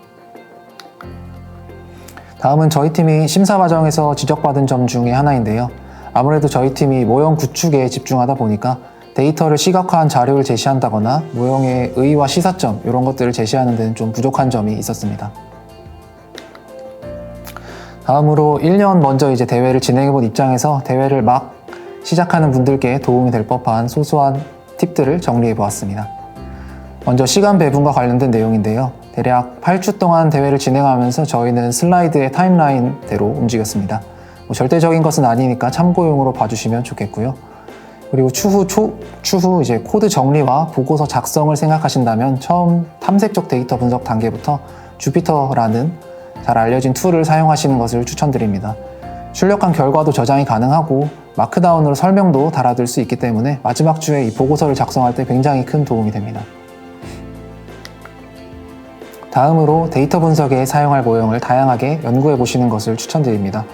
Speaker 5: 다음은 저희 팀이 심사 과정에서 지적받은 점 중에 하나인데요. 아무래도 저희 팀이 모형 구축에 집중하다 보니까 데이터를 시각화한 자료를 제시한다거나 모형의 의의와 시사점 이런 것들을 제시하는 데는 좀 부족한 점이 있었습니다. 다음으로 1년 먼저 이제 대회를 진행해본 입장에서 대회를 막 시작하는 분들께 도움이 될 법한 소소한 팁들을 정리해 보았습니다. 먼저 시간 배분과 관련된 내용인데요. 대략 8주 동안 대회를 진행하면서 저희는 슬라이드의 타임라인대로 움직였습니다. 절대적인 것은 아니니까 참고용으로 봐주시면 좋겠고요. 그리고 추후 이제 코드 정리와 보고서 작성을 생각하신다면 처음 탐색적 데이터 분석 단계부터 주피터라는 잘 알려진 툴을 사용하시는 것을 추천드립니다. 출력한 결과도 저장이 가능하고 마크다운으로 설명도 달아둘 수 있기 때문에 마지막 주에 이 보고서를 작성할 때 굉장히 큰 도움이 됩니다. 다음으로 데이터 분석에 사용할 모형을 다양하게 연구해 보시는 것을 추천드립니다.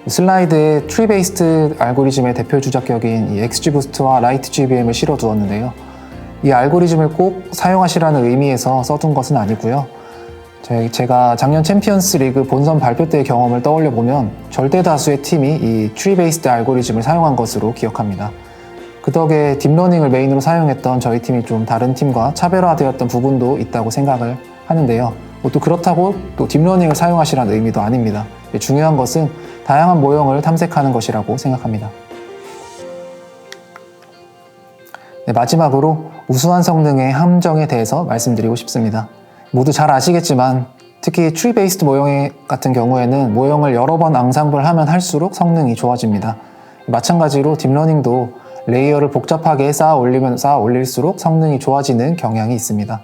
Speaker 5: 슬라이드에 트리 베이스드 알고리즘의 대표 주작격인 이 XGBoost와 LightGBM을 실어 두었는데요. 이 알고리즘을 꼭 사용하시라는 의미에서 써둔 것은 아니고요. 제가 작년 챔피언스 리그 본선 발표 때의 경험을 떠올려 보면 절대 다수의 팀이 이 트리 베이스드 알고리즘을 사용한 것으로 기억합니다. 그 덕에 딥러닝을 메인으로 사용했던 저희 팀이 좀 다른 팀과 차별화되었던 부분도 있다고 생각을 하는데요. 또 그렇다고 또 딥러닝을 사용하시라는 의미도 아닙니다. 중요한 것은 다양한 모형을 탐색하는 것이라고 생각합니다. 마지막으로 우수한 성능의 함정에 대해서 말씀드리고 싶습니다. 모두 잘 아시겠지만 특히 트리 베이스드 모형 같은 경우에는 모형을 여러 번 앙상블 하면 할수록 성능이 좋아집니다. 마찬가지로 딥러닝도 레이어를 복잡하게 쌓아 올릴수록 성능이 좋아지는 경향이 있습니다.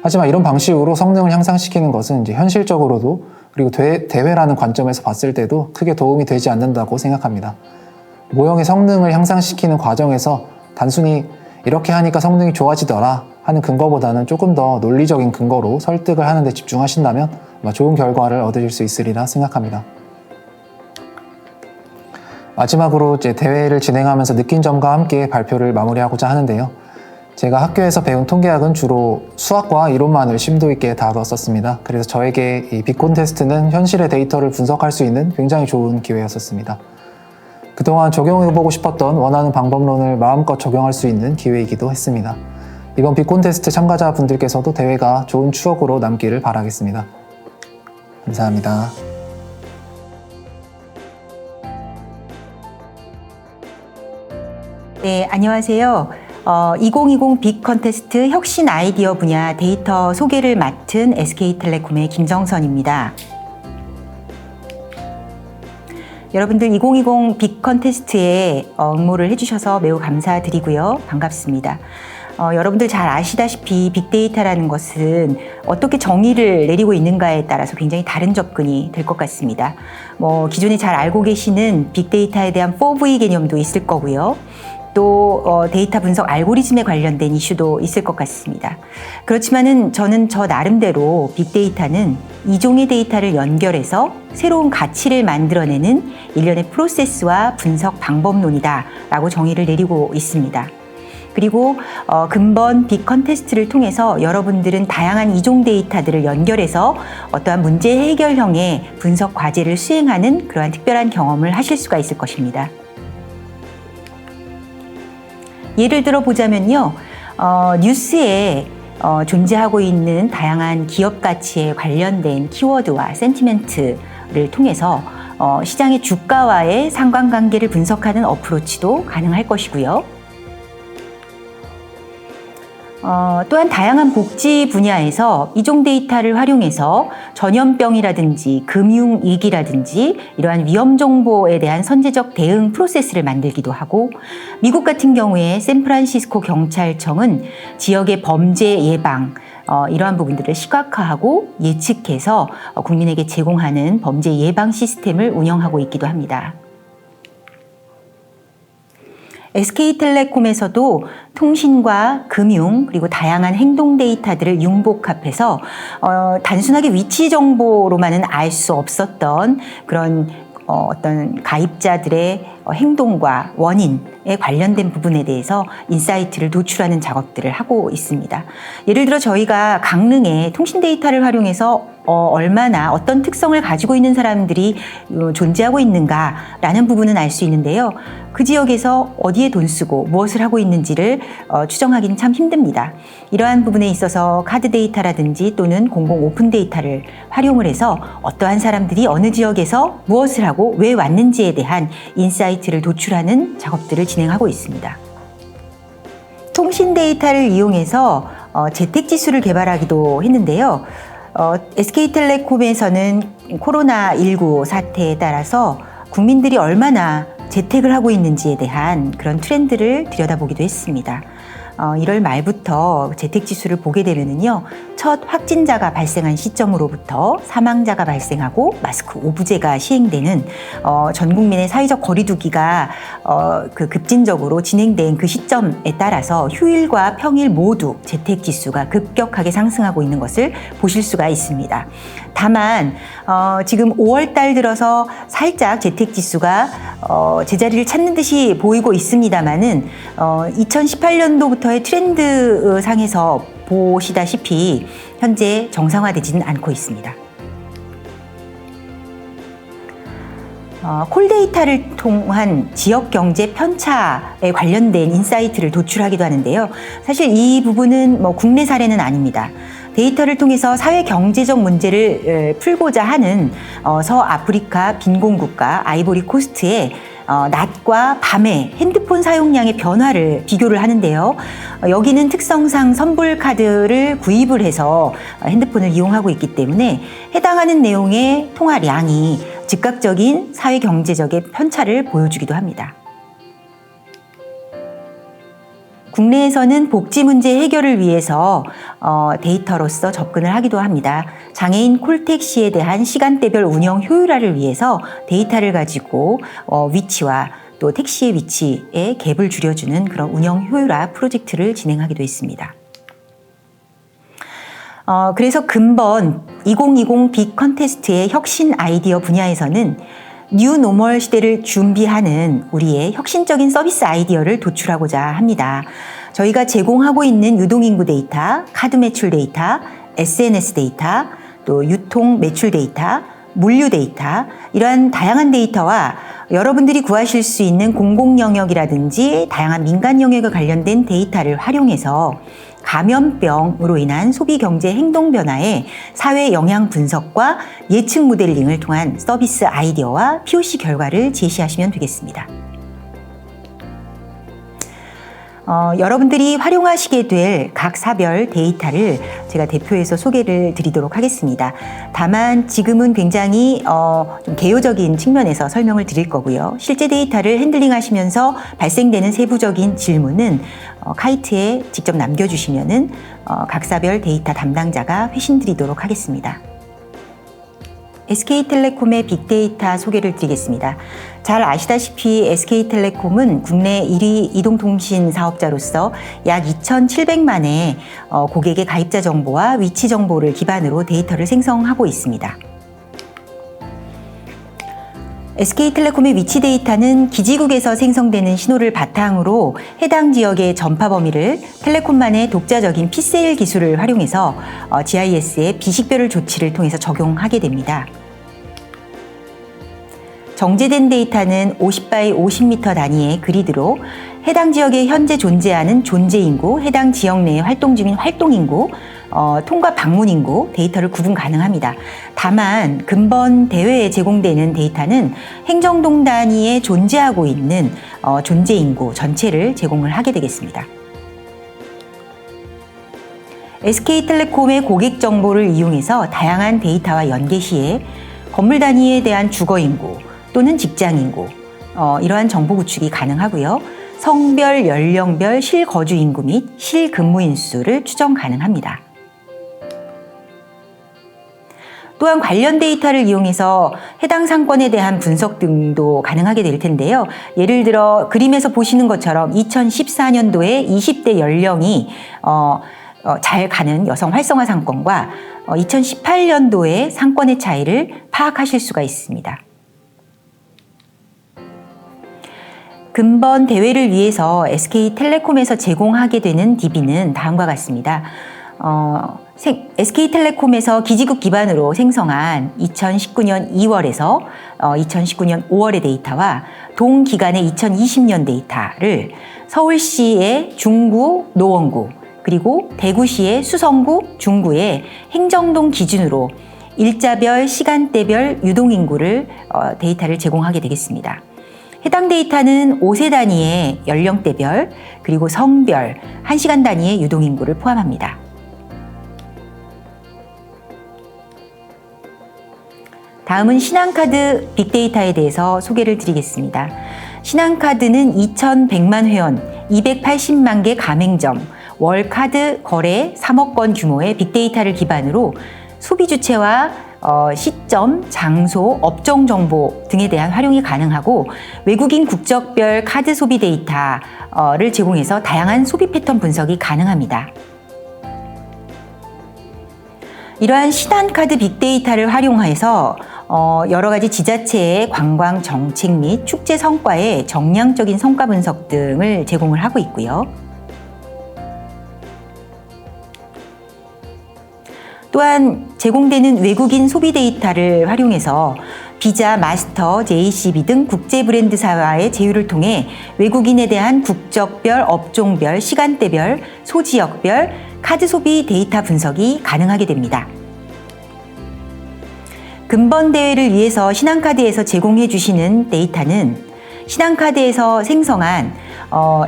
Speaker 5: 하지만 이런 방식으로 성능을 향상시키는 것은 이제 현실적으로도 그리고 대회라는 관점에서 봤을 때도 크게 도움이 되지 않는다고 생각합니다. 모형의 성능을 향상시키는 과정에서 단순히 이렇게 하니까 성능이 좋아지더라 하는 근거보다는 조금 더 논리적인 근거로 설득을 하는 데 집중하신다면 아마 좋은 결과를 얻으실 수 있으리라 생각합니다. 마지막으로 이제 대회를 진행하면서 느낀 점과 함께 발표를 마무리하고자 하는데요. 제가 학교에서 배운 통계학은 주로 수학과 이론만을 심도 있게 다뤘었습니다. 그래서 저에게 이 빅콘테스트는 현실의 데이터를 분석할 수 있는 굉장히 좋은 기회였었습니다. 그동안 적용해보고 싶었던 원하는 방법론을 마음껏 적용할 수 있는 기회이기도 했습니다. 이번 빅콘테스트 참가자분들께서도 대회가 좋은 추억으로 남기를 바라겠습니다. 감사합니다.
Speaker 6: 네, 안녕하세요. 2020 빅컨테스트 혁신 아이디어 분야 데이터 소개를 맡은 SK텔레콤의 김정선입니다. 여러분들 2020 빅컨테스트에 응모를 해주셔서 매우 감사드리고요. 반갑습니다. 여러분들 잘 아시다시피 빅데이터라는 것은 어떻게 정의를 내리고 있는가에 따라서 굉장히 다른 접근이 될 것 같습니다. 기존에 잘 알고 계시는 빅데이터에 대한 4V 개념도 있을 거고요. 또 데이터 분석 알고리즘에 관련된 이슈도 있을 것 같습니다. 그렇지만은 저는 저 나름대로 빅데이터는 이종의 데이터를 연결해서 새로운 가치를 만들어내는 일련의 프로세스와 분석 방법론이다라고 정의를 내리고 있습니다. 그리고 근본 빅컨테스트를 통해서 여러분들은 다양한 이종 데이터들을 연결해서 어떠한 문제 해결형의 분석 과제를 수행하는 그러한 특별한 경험을 하실 수가 있을 것입니다. 예를 들어 보자면요, 뉴스에 존재하고 있는 다양한 기업 가치에 관련된 키워드와 센티멘트를 통해서 시장의 주가와의 상관관계를 분석하는 어프로치도 가능할 것이고요. 또한 다양한 복지 분야에서 이종 데이터를 활용해서 전염병이라든지 금융위기라든지 이러한 위험 정보에 대한 선제적 대응 프로세스를 만들기도 하고, 미국 같은 경우에 샌프란시스코 경찰청은 지역의 범죄 예방, 이러한 부분들을 시각화하고 예측해서 국민에게 제공하는 범죄 예방 시스템을 운영하고 있기도 합니다. SK텔레콤에서도 통신과 금융 그리고 다양한 행동 데이터들을 융복합해서 단순하게 위치 정보로만은 알 수 없었던 그런 어떤 가입자들의 행동과 원인에 관련된 부분에 대해서 인사이트를 노출하는 작업들을 하고 있습니다. 예를 들어 저희가 강릉에 통신 데이터를 활용해서 얼마나 어떤 특성을 가지고 있는 사람들이 존재하고 있는가라는 부분은 알 수 있는데요. 그 지역에서 어디에 돈 쓰고 무엇을 하고 있는지를 추정하기는 참 힘듭니다. 이러한 부분에 있어서 카드 데이터라든지 또는 공공 오픈 데이터를 활용을 해서 어떠한 사람들이 어느 지역에서 무엇을 하고 왜 왔는지에 대한 인사이트를 도출하는 작업들을 진행하고 있습니다. 통신 데이터를 이용해서 재택지수를 개발하기도 했는데요. SK텔레콤에서는 코로나19 사태에 따라서 국민들이 얼마나 재택을 하고 있는지에 대한 그런 트렌드를 들여다보기도 했습니다. 1월 말부터 재택지수를 보게 되면은요, 첫 확진자가 발생한 시점으로부터 사망자가 발생하고 마스크 오부제가 시행되는 전 국민의 사회적 거리두기가 급진적으로 진행된 그 시점에 따라서 휴일과 평일 모두 재택지수가 급격하게 상승하고 있는 것을 보실 수가 있습니다. 다만 지금 5월 달 들어서 살짝 재택지수가 제자리를 찾는 듯이 보이고 있습니다만은 2018년도부터의 트렌드 상에서 보시다시피 현재 정상화되지는 않고 있습니다. 콜데이터를 통한 지역 경제 편차에 관련된 인사이트를 도출하기도 하는데요. 사실 이 부분은 국내 사례는 아닙니다. 데이터를 통해서 사회 경제적 문제를 풀고자 하는 서아프리카 빈곤국가 아이보리 코스트의 낮과 밤의 핸드폰 사용량의 변화를 비교를 하는데요. 여기는 특성상 선불 카드를 구입을 해서 핸드폰을 이용하고 있기 때문에 해당하는 내용의 통화량이 즉각적인 사회 경제적인 편차를 보여주기도 합니다. 국내에서는 복지 문제 해결을 위해서 데이터로서 접근을 하기도 합니다. 장애인 콜택시에 대한 시간대별 운영 효율화를 위해서 데이터를 가지고 위치와 또 택시의 위치에 갭을 줄여주는 그런 운영 효율화 프로젝트를 진행하기도 했습니다. 그래서 근본 2020 빅 컨테스트의 혁신 아이디어 분야에서는 뉴 노멀 시대를 준비하는 우리의 혁신적인 서비스 아이디어를 도출하고자 합니다. 저희가 제공하고 있는 유동인구 데이터, 카드 매출 데이터, SNS 데이터, 또 유통 매출 데이터, 물류 데이터, 이러한 다양한 데이터와 여러분들이 구하실 수 있는 공공 영역이라든지 다양한 민간 영역에 관련된 데이터를 활용해서 감염병으로 인한 소비 경제 행동 변화의 사회 영향 분석과 예측 모델링을 통한 서비스 아이디어와 POC 결과를 제시하시면 되겠습니다. 여러분들이 활용하시게 될 각 사별 데이터를 제가 대표해서 소개를 드리도록 하겠습니다. 다만 지금은 굉장히 좀 개요적인 측면에서 설명을 드릴 거고요. 실제 데이터를 핸들링 하시면서 발생되는 세부적인 질문은 카이트에 직접 남겨주시면은 각 사별 데이터 담당자가 회신 드리도록 하겠습니다. SK텔레콤의 빅데이터 소개를 드리겠습니다. 잘 아시다시피 SK텔레콤은 국내 1위 이동통신 사업자로서 약 2,700만의 고객의 가입자 정보와 위치 정보를 기반으로 데이터를 생성하고 있습니다. SK텔레콤의 위치 데이터는 기지국에서 생성되는 신호를 바탕으로 해당 지역의 전파 범위를 텔레콤만의 독자적인 피세일 기술을 활용해서 GIS의 비식별 조치를 통해서 적용하게 됩니다. 정제된 데이터는 50 by 50m 단위의 그리드로 해당 지역에 현재 존재하는 존재 인구, 해당 지역 내에 활동 중인 활동 인구, 통과 방문 인구 데이터를 구분 가능합니다. 다만 근본 대회에 제공되는 데이터는 행정동 단위에 존재하고 있는 존재 인구 전체를 제공을 하게 되겠습니다. SK텔레콤의 고객 정보를 이용해서 다양한 데이터와 연계 시에 건물 단위에 대한 주거 인구 또는 직장 인구, 이러한 정보 구축이 가능하고요. 성별, 연령별, 실거주 인구 및 실근무 인수를 추정 가능합니다. 또한 관련 데이터를 이용해서 해당 상권에 대한 분석 등도 가능하게 될 텐데요. 예를 들어 그림에서 보시는 것처럼 2014년도에 20대 연령이 잘 가는 여성 활성화 상권과 2018년도의 상권의 차이를 파악하실 수가 있습니다. 근본 대회를 위해서 SK텔레콤에서 제공하게 되는 DB는 다음과 같습니다. SK텔레콤에서 기지국 기반으로 생성한 2019년 2월에서 2019년 5월의 데이터와 동기간의 2020년 데이터를 서울시의 중구, 노원구, 그리고 대구시의 수성구, 중구의 행정동 기준으로 일자별, 시간대별 유동인구를 데이터를 제공하게 되겠습니다. 해당 데이터는 5세 단위의 연령대별, 그리고 성별, 1시간 단위의 유동인구를 포함합니다. 다음은 신한카드 빅데이터에 대해서 소개를 드리겠습니다. 신한카드는 2,100만 회원, 280만 개 가맹점, 월 카드 거래 3억 건 규모의 빅데이터를 기반으로 소비 주체와 시점, 장소, 업종 정보 등에 대한 활용이 가능하고 외국인 국적별 카드 소비 데이터를 제공해서 다양한 소비 패턴 분석이 가능합니다. 이러한 신한카드 빅데이터를 활용해서 여러 가지 지자체의 관광 정책 및 축제 성과의 정량적인 성과 분석 등을 제공을 하고 있고요. 또한 제공되는 외국인 소비 데이터를 활용해서 비자, 마스터, JCB 등 국제 브랜드사와의 제휴를 통해 외국인에 대한 국적별, 업종별, 시간대별, 소지역별 카드 소비 데이터 분석이 가능하게 됩니다. 근본 대회를 위해서 신한카드에서 제공해 주시는 데이터는 신한카드에서 생성한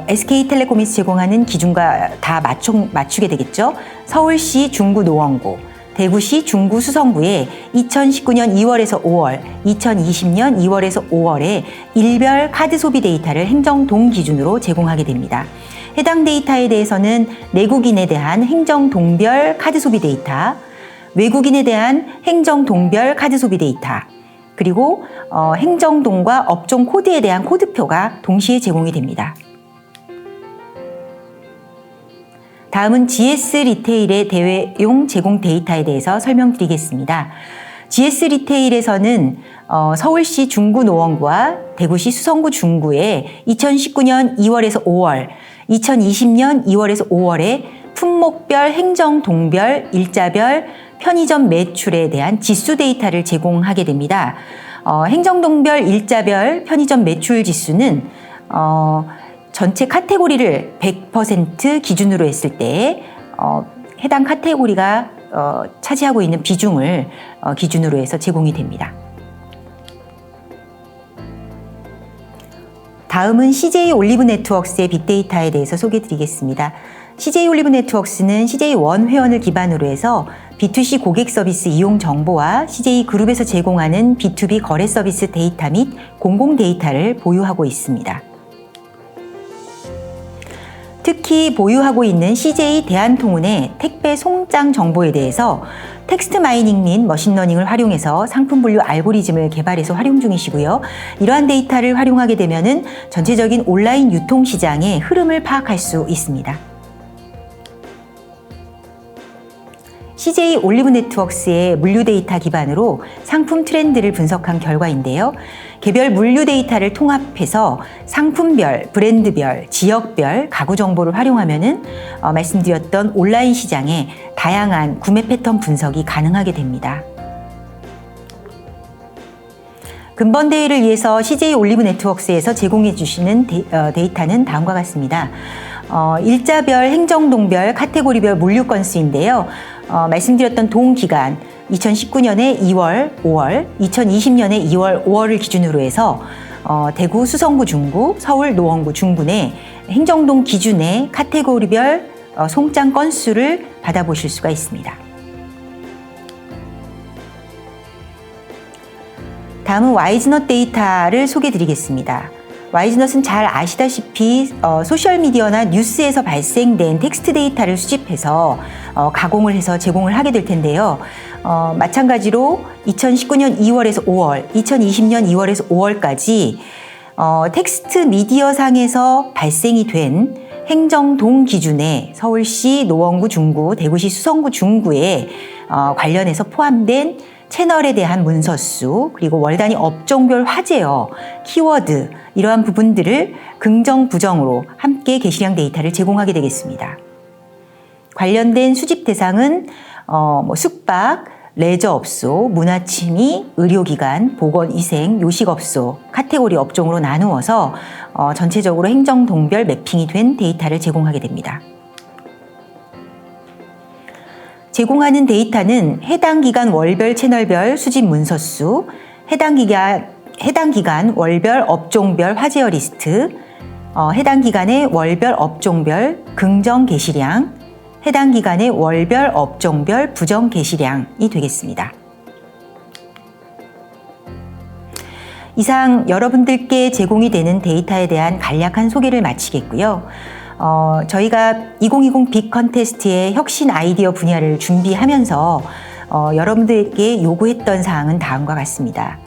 Speaker 6: SK텔레콤에서 제공하는 기준과 다 맞추게 되겠죠. 서울시 중구 노원구, 대구시 중구 수성구에 2019년 2월에서 5월, 2020년 2월에서 5월에 일별 카드 소비 데이터를 행정동 기준으로 제공하게 됩니다. 해당 데이터에 대해서는 내국인에 대한 행정동별 카드 소비 데이터, 외국인에 대한 행정동별 카드 소비 데이터, 그리고 행정동과 업종 코드에 대한 코드표가 동시에 제공이 됩니다. 다음은 GS 리테일의 대회용 제공 데이터에 대해서 설명드리겠습니다. GS 리테일에서는 서울시 중구 노원구와 대구시 수성구 중구에 2019년 2월에서 5월, 2020년 2월에서 5월에 품목별, 행정동별, 일자별, 편의점 매출에 대한 지수 데이터를 제공하게 됩니다. 행정동별, 일자별, 편의점 매출 지수는 전체 카테고리를 100% 기준으로 했을 때 해당 카테고리가 차지하고 있는 비중을 기준으로 해서 제공이 됩니다. 다음은 CJ 올리브 네트워크스의 빅데이터에 대해서 소개해드리겠습니다. CJ 올리브 네트워크스는 CJ1 회원을 기반으로 해서 B2C 고객 서비스 이용 정보와 CJ 그룹에서 제공하는 B2B 거래 서비스 데이터 및 공공 데이터를 보유하고 있습니다. 특히 보유하고 있는 CJ 대한통운의 택배 송장 정보에 대해서 텍스트 마이닝 및 머신러닝을 활용해서 상품 분류 알고리즘을 개발해서 활용 중이시고요. 이러한 데이터를 활용하게 되면은 전체적인 온라인 유통 시장의 흐름을 파악할 수 있습니다. CJ 올리브 네트워크스의 물류 데이터 기반으로 상품 트렌드를 분석한 결과인데요. 개별 물류 데이터를 통합해서 상품별, 브랜드별, 지역별 가구 정보를 활용하면은 말씀드렸던 온라인 시장의 다양한 구매 패턴 분석이 가능하게 됩니다. 근본 대회를 위해서 CJ 올리브 네트워크스에서 제공해 주시는 데이터는 다음과 같습니다. 일자별, 행정동별, 카테고리별 물류 건수인데요. 말씀드렸던 동기간 2019년에 2월, 5월, 2020년에 2월, 5월을 기준으로 해서 대구 수성구 중구, 서울 노원구 중구 내 행정동 기준의 카테고리별 송장 건수를 받아보실 수가 있습니다. 다음은 와이즈넛 데이터를 소개해 드리겠습니다. 와이즈넛은 잘 아시다시피 소셜미디어나 뉴스에서 발생된 텍스트 데이터를 수집해서 가공을 해서 제공을 하게 될 텐데요. 마찬가지로 2019년 2월에서 5월, 2020년 2월에서 5월까지 텍스트 미디어상에서 발생이 된 행정동 기준의 서울시 노원구 중구, 대구시 수성구 중구에 관련해서 포함된 채널에 대한 문서수, 그리고 월 단위 업종별 화제어, 키워드 이러한 부분들을 긍정, 부정으로 함께 게시량 데이터를 제공하게 되겠습니다. 관련된 수집 대상은 숙박, 레저업소, 문화취미, 의료기관, 보건위생, 요식업소 카테고리 업종으로 나누어서 전체적으로 행정동별 매핑이 된 데이터를 제공하게 됩니다. 제공하는 데이터는 해당 기간 월별 채널별 수집 문서수, 해당 기간 월별 업종별 화제어 리스트, 해당 기간의 월별 업종별 긍정 게시량, 해당 기간의 월별 업종별 부정 게시량이 되겠습니다. 이상 여러분들께 제공이 되는 데이터에 대한 간략한 소개를 마치겠고요. 저희가 2020 빅 컨테스트의 혁신 아이디어 분야를 준비하면서 여러분들에게 요구했던 사항은 다음과 같습니다.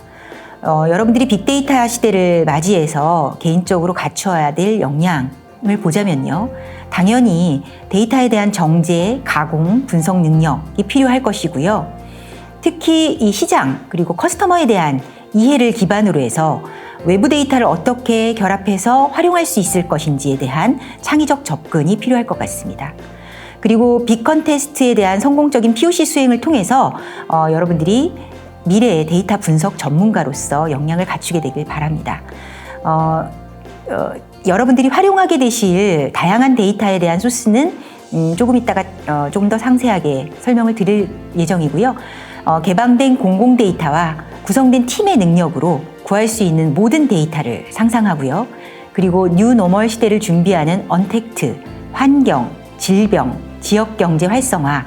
Speaker 6: 여러분들이 빅데이터 시대를 맞이해서 개인적으로 갖춰야 될 역량을 보자면요. 당연히 데이터에 대한 정제, 가공, 분석 능력이 필요할 것이고요. 특히 이 시장 그리고 커스터머에 대한 이해를 기반으로 해서 외부 데이터를 어떻게 결합해서 활용할 수 있을 것인지에 대한 창의적 접근이 필요할 것 같습니다. 그리고 빅 컨테스트에 대한 성공적인 POC 수행을 통해서 여러분들이 미래의 데이터 분석 전문가로서 역량을 갖추게 되길 바랍니다. 여러분들이 활용하게 되실 다양한 데이터에 대한 소스는 조금 이따가 조금 더 상세하게 설명을 드릴 예정이고요. 개방된 공공 데이터와 구성된 팀의 능력으로 구할 수 있는 모든 데이터를 상상하고요. 그리고 뉴 노멀 시대를 준비하는 언택트, 환경, 질병, 지역경제 활성화,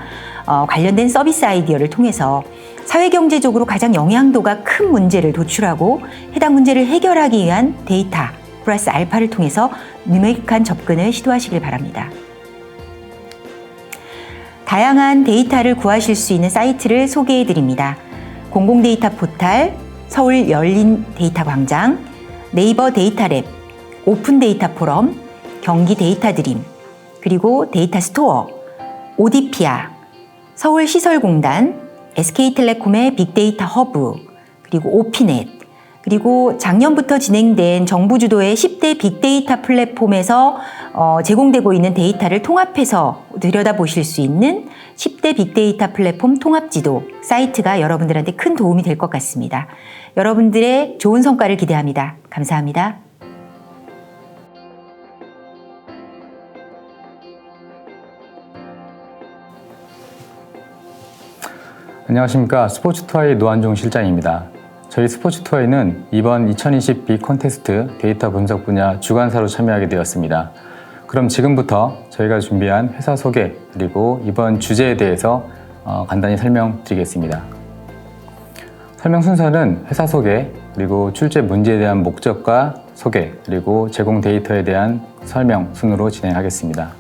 Speaker 6: 관련된 서비스 아이디어를 통해서 사회경제적으로 가장 영향도가 큰 문제를 도출하고 해당 문제를 해결하기 위한 데이터 플러스 알파를 통해서 유메이크한 접근을 시도하시길 바랍니다. 다양한 데이터를 구하실 수 있는 사이트를 소개해 드립니다. 공공데이터 포탈, 서울 열린 데이터 광장, 네이버 데이터랩, 오픈 데이터 포럼, 경기 데이터 드림, 그리고 데이터 스토어, 오디피아, 서울시설공단, SK텔레콤의 빅데이터 허브, 그리고 오피넷, 그리고 작년부터 진행된 정부 주도의 10대 빅데이터 플랫폼에서 제공되고 있는 데이터를 통합해서 들여다보실 수 있는 10대 빅데이터 플랫폼 통합지도 사이트가 여러분들한테 큰 도움이 될 것 같습니다. 여러분들의 좋은 성과를 기대합니다. 감사합니다.
Speaker 7: 안녕하십니까. 스포츠투어의 노한종 실장입니다. 저희 스포츠투어에는 이번 2020 빅 콘테스트 데이터 분석 분야 주관사로 참여하게 되었습니다. 그럼 지금부터 저희가 준비한 회사 소개 그리고 이번 주제에 대해서 간단히 설명드리겠습니다. 설명 순서는 회사 소개 그리고 출제 문제에 대한 목적과 소개 그리고 제공 데이터에 대한 설명 순으로 진행하겠습니다.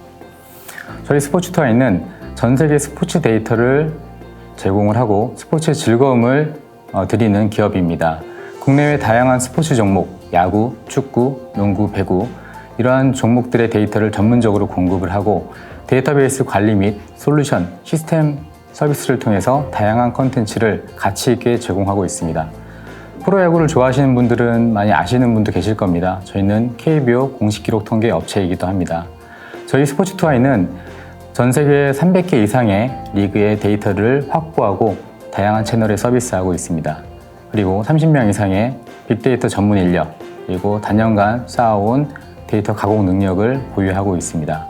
Speaker 7: 저희 스포츠투어에는 전 세계 스포츠 데이터를 제공을 하고 스포츠의 즐거움을 드리는 기업입니다. 국내외 다양한 스포츠 종목, 야구, 축구, 농구, 배구 이러한 종목들의 데이터를 전문적으로 공급을 하고 데이터베이스 관리 및 솔루션, 시스템 서비스를 통해서 다양한 컨텐츠를 가치 있게 제공하고 있습니다. 프로야구를 좋아하시는 분들은 많이 아시는 분도 계실 겁니다. 저희는 KBO 공식 기록 통계 업체이기도 합니다. 저희 스포츠투어에는 전 세계 300개 이상의 리그의 데이터를 확보하고 다양한 채널에 서비스하고 있습니다. 그리고 30명 이상의 빅데이터 전문 인력, 그리고 단년간 쌓아온 데이터 가공 능력을 보유하고 있습니다.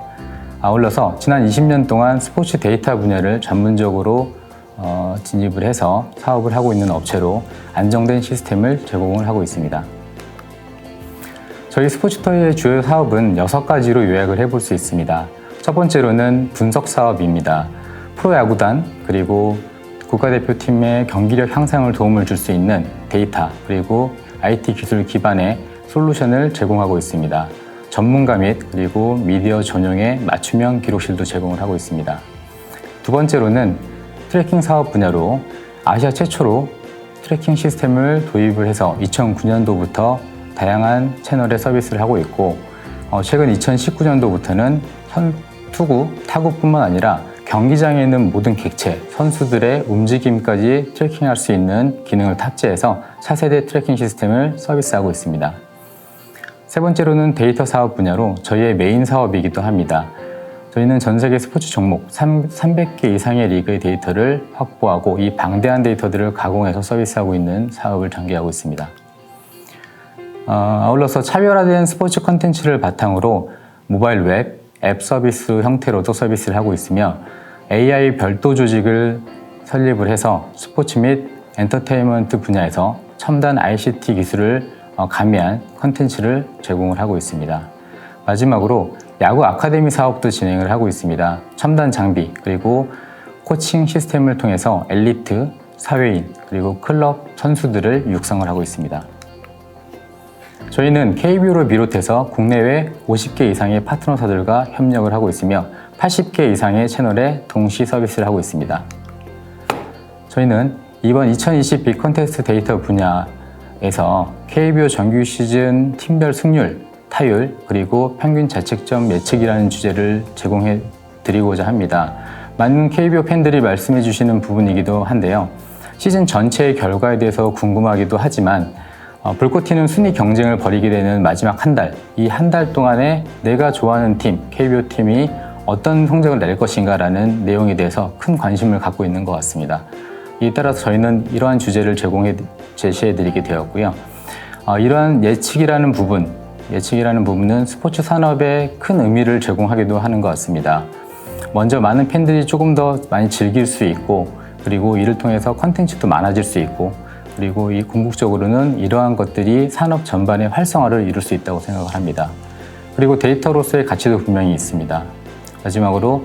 Speaker 7: 아울러서 지난 20년 동안 스포츠 데이터 분야를 전문적으로 진입을 해서 사업을 하고 있는 업체로 안정된 시스템을 제공을 하고 있습니다. 저희 스포츠투어의 주요 사업은 6가지로 요약을 해볼 수 있습니다. 첫 번째로는 분석 사업입니다. 프로야구단 그리고 국가대표팀의 경기력 향상을 도움을 줄 수 있는 데이터 그리고 IT 기술 기반의 솔루션을 제공하고 있습니다. 전문가 및 그리고 미디어 전용의 맞춤형 기록실도 제공을 하고 있습니다. 두 번째로는 트래킹 사업 분야로 아시아 최초로 트래킹 시스템을 도입을 해서 2009년도부터 다양한 채널에 서비스를 하고 있고 최근 2019년도부터는 투구, 타구뿐만 아니라 경기장에 있는 모든 객체, 선수들의 움직임까지 트래킹할 수 있는 기능을 탑재해서 차세대 트래킹 시스템을 서비스하고 있습니다. 세 번째로는 데이터 사업 분야로 저희의 메인 사업이기도 합니다. 저희는 전 세계 스포츠 종목 300개 이상의 리그의 데이터를 확보하고 이 방대한 데이터들을 가공해서 서비스하고 있는 사업을 전개하고 있습니다. 아울러서 차별화된 스포츠 콘텐츠를 바탕으로 모바일 웹, 앱 서비스 형태로도 서비스를 하고 있으며 AI 별도 조직을 설립을 해서 스포츠 및 엔터테인먼트 분야에서 첨단 ICT 기술을 가미한 콘텐츠를 제공을 하고 있습니다. 마지막으로 야구 아카데미 사업도 진행을 하고 있습니다. 첨단 장비 그리고 코칭 시스템을 통해서 엘리트, 사회인 그리고 클럽 선수들을 육성을 하고 있습니다. 저희는 KBO를 비롯해서 국내외 50개 이상의 파트너사들과 협력을 하고 있으며 80개 이상의 채널에 동시 서비스를 하고 있습니다. 저희는 이번 2020 빅컨테스트 데이터 분야에서 KBO 정규 시즌 팀별 승률, 타율, 그리고 평균 자책점 예측이라는 주제를 제공해 드리고자 합니다. 많은 KBO 팬들이 말씀해 주시는 부분이기도 한데요. 시즌 전체의 결과에 대해서 궁금하기도 하지만 불꽃 튀는 순위 경쟁을 벌이게 되는 마지막 한 달, 이 한 달 동안에 내가 좋아하는 팀, KBO 팀이 어떤 성적을 낼 것인가라는 내용에 대해서 큰 관심을 갖고 있는 것 같습니다. 이에 따라서 저희는 이러한 주제를 제시해 드리게 되었고요. 이러한 예측이라는 부분은 스포츠 산업에 큰 의미를 제공하기도 하는 것 같습니다. 먼저 많은 팬들이 조금 더 많이 즐길 수 있고, 그리고 이를 통해서 컨텐츠도 많아질 수 있고, 그리고 이 궁극적으로는 이러한 것들이 산업 전반의 활성화를 이룰 수 있다고 생각을 합니다. 그리고 데이터로서의 가치도 분명히 있습니다. 마지막으로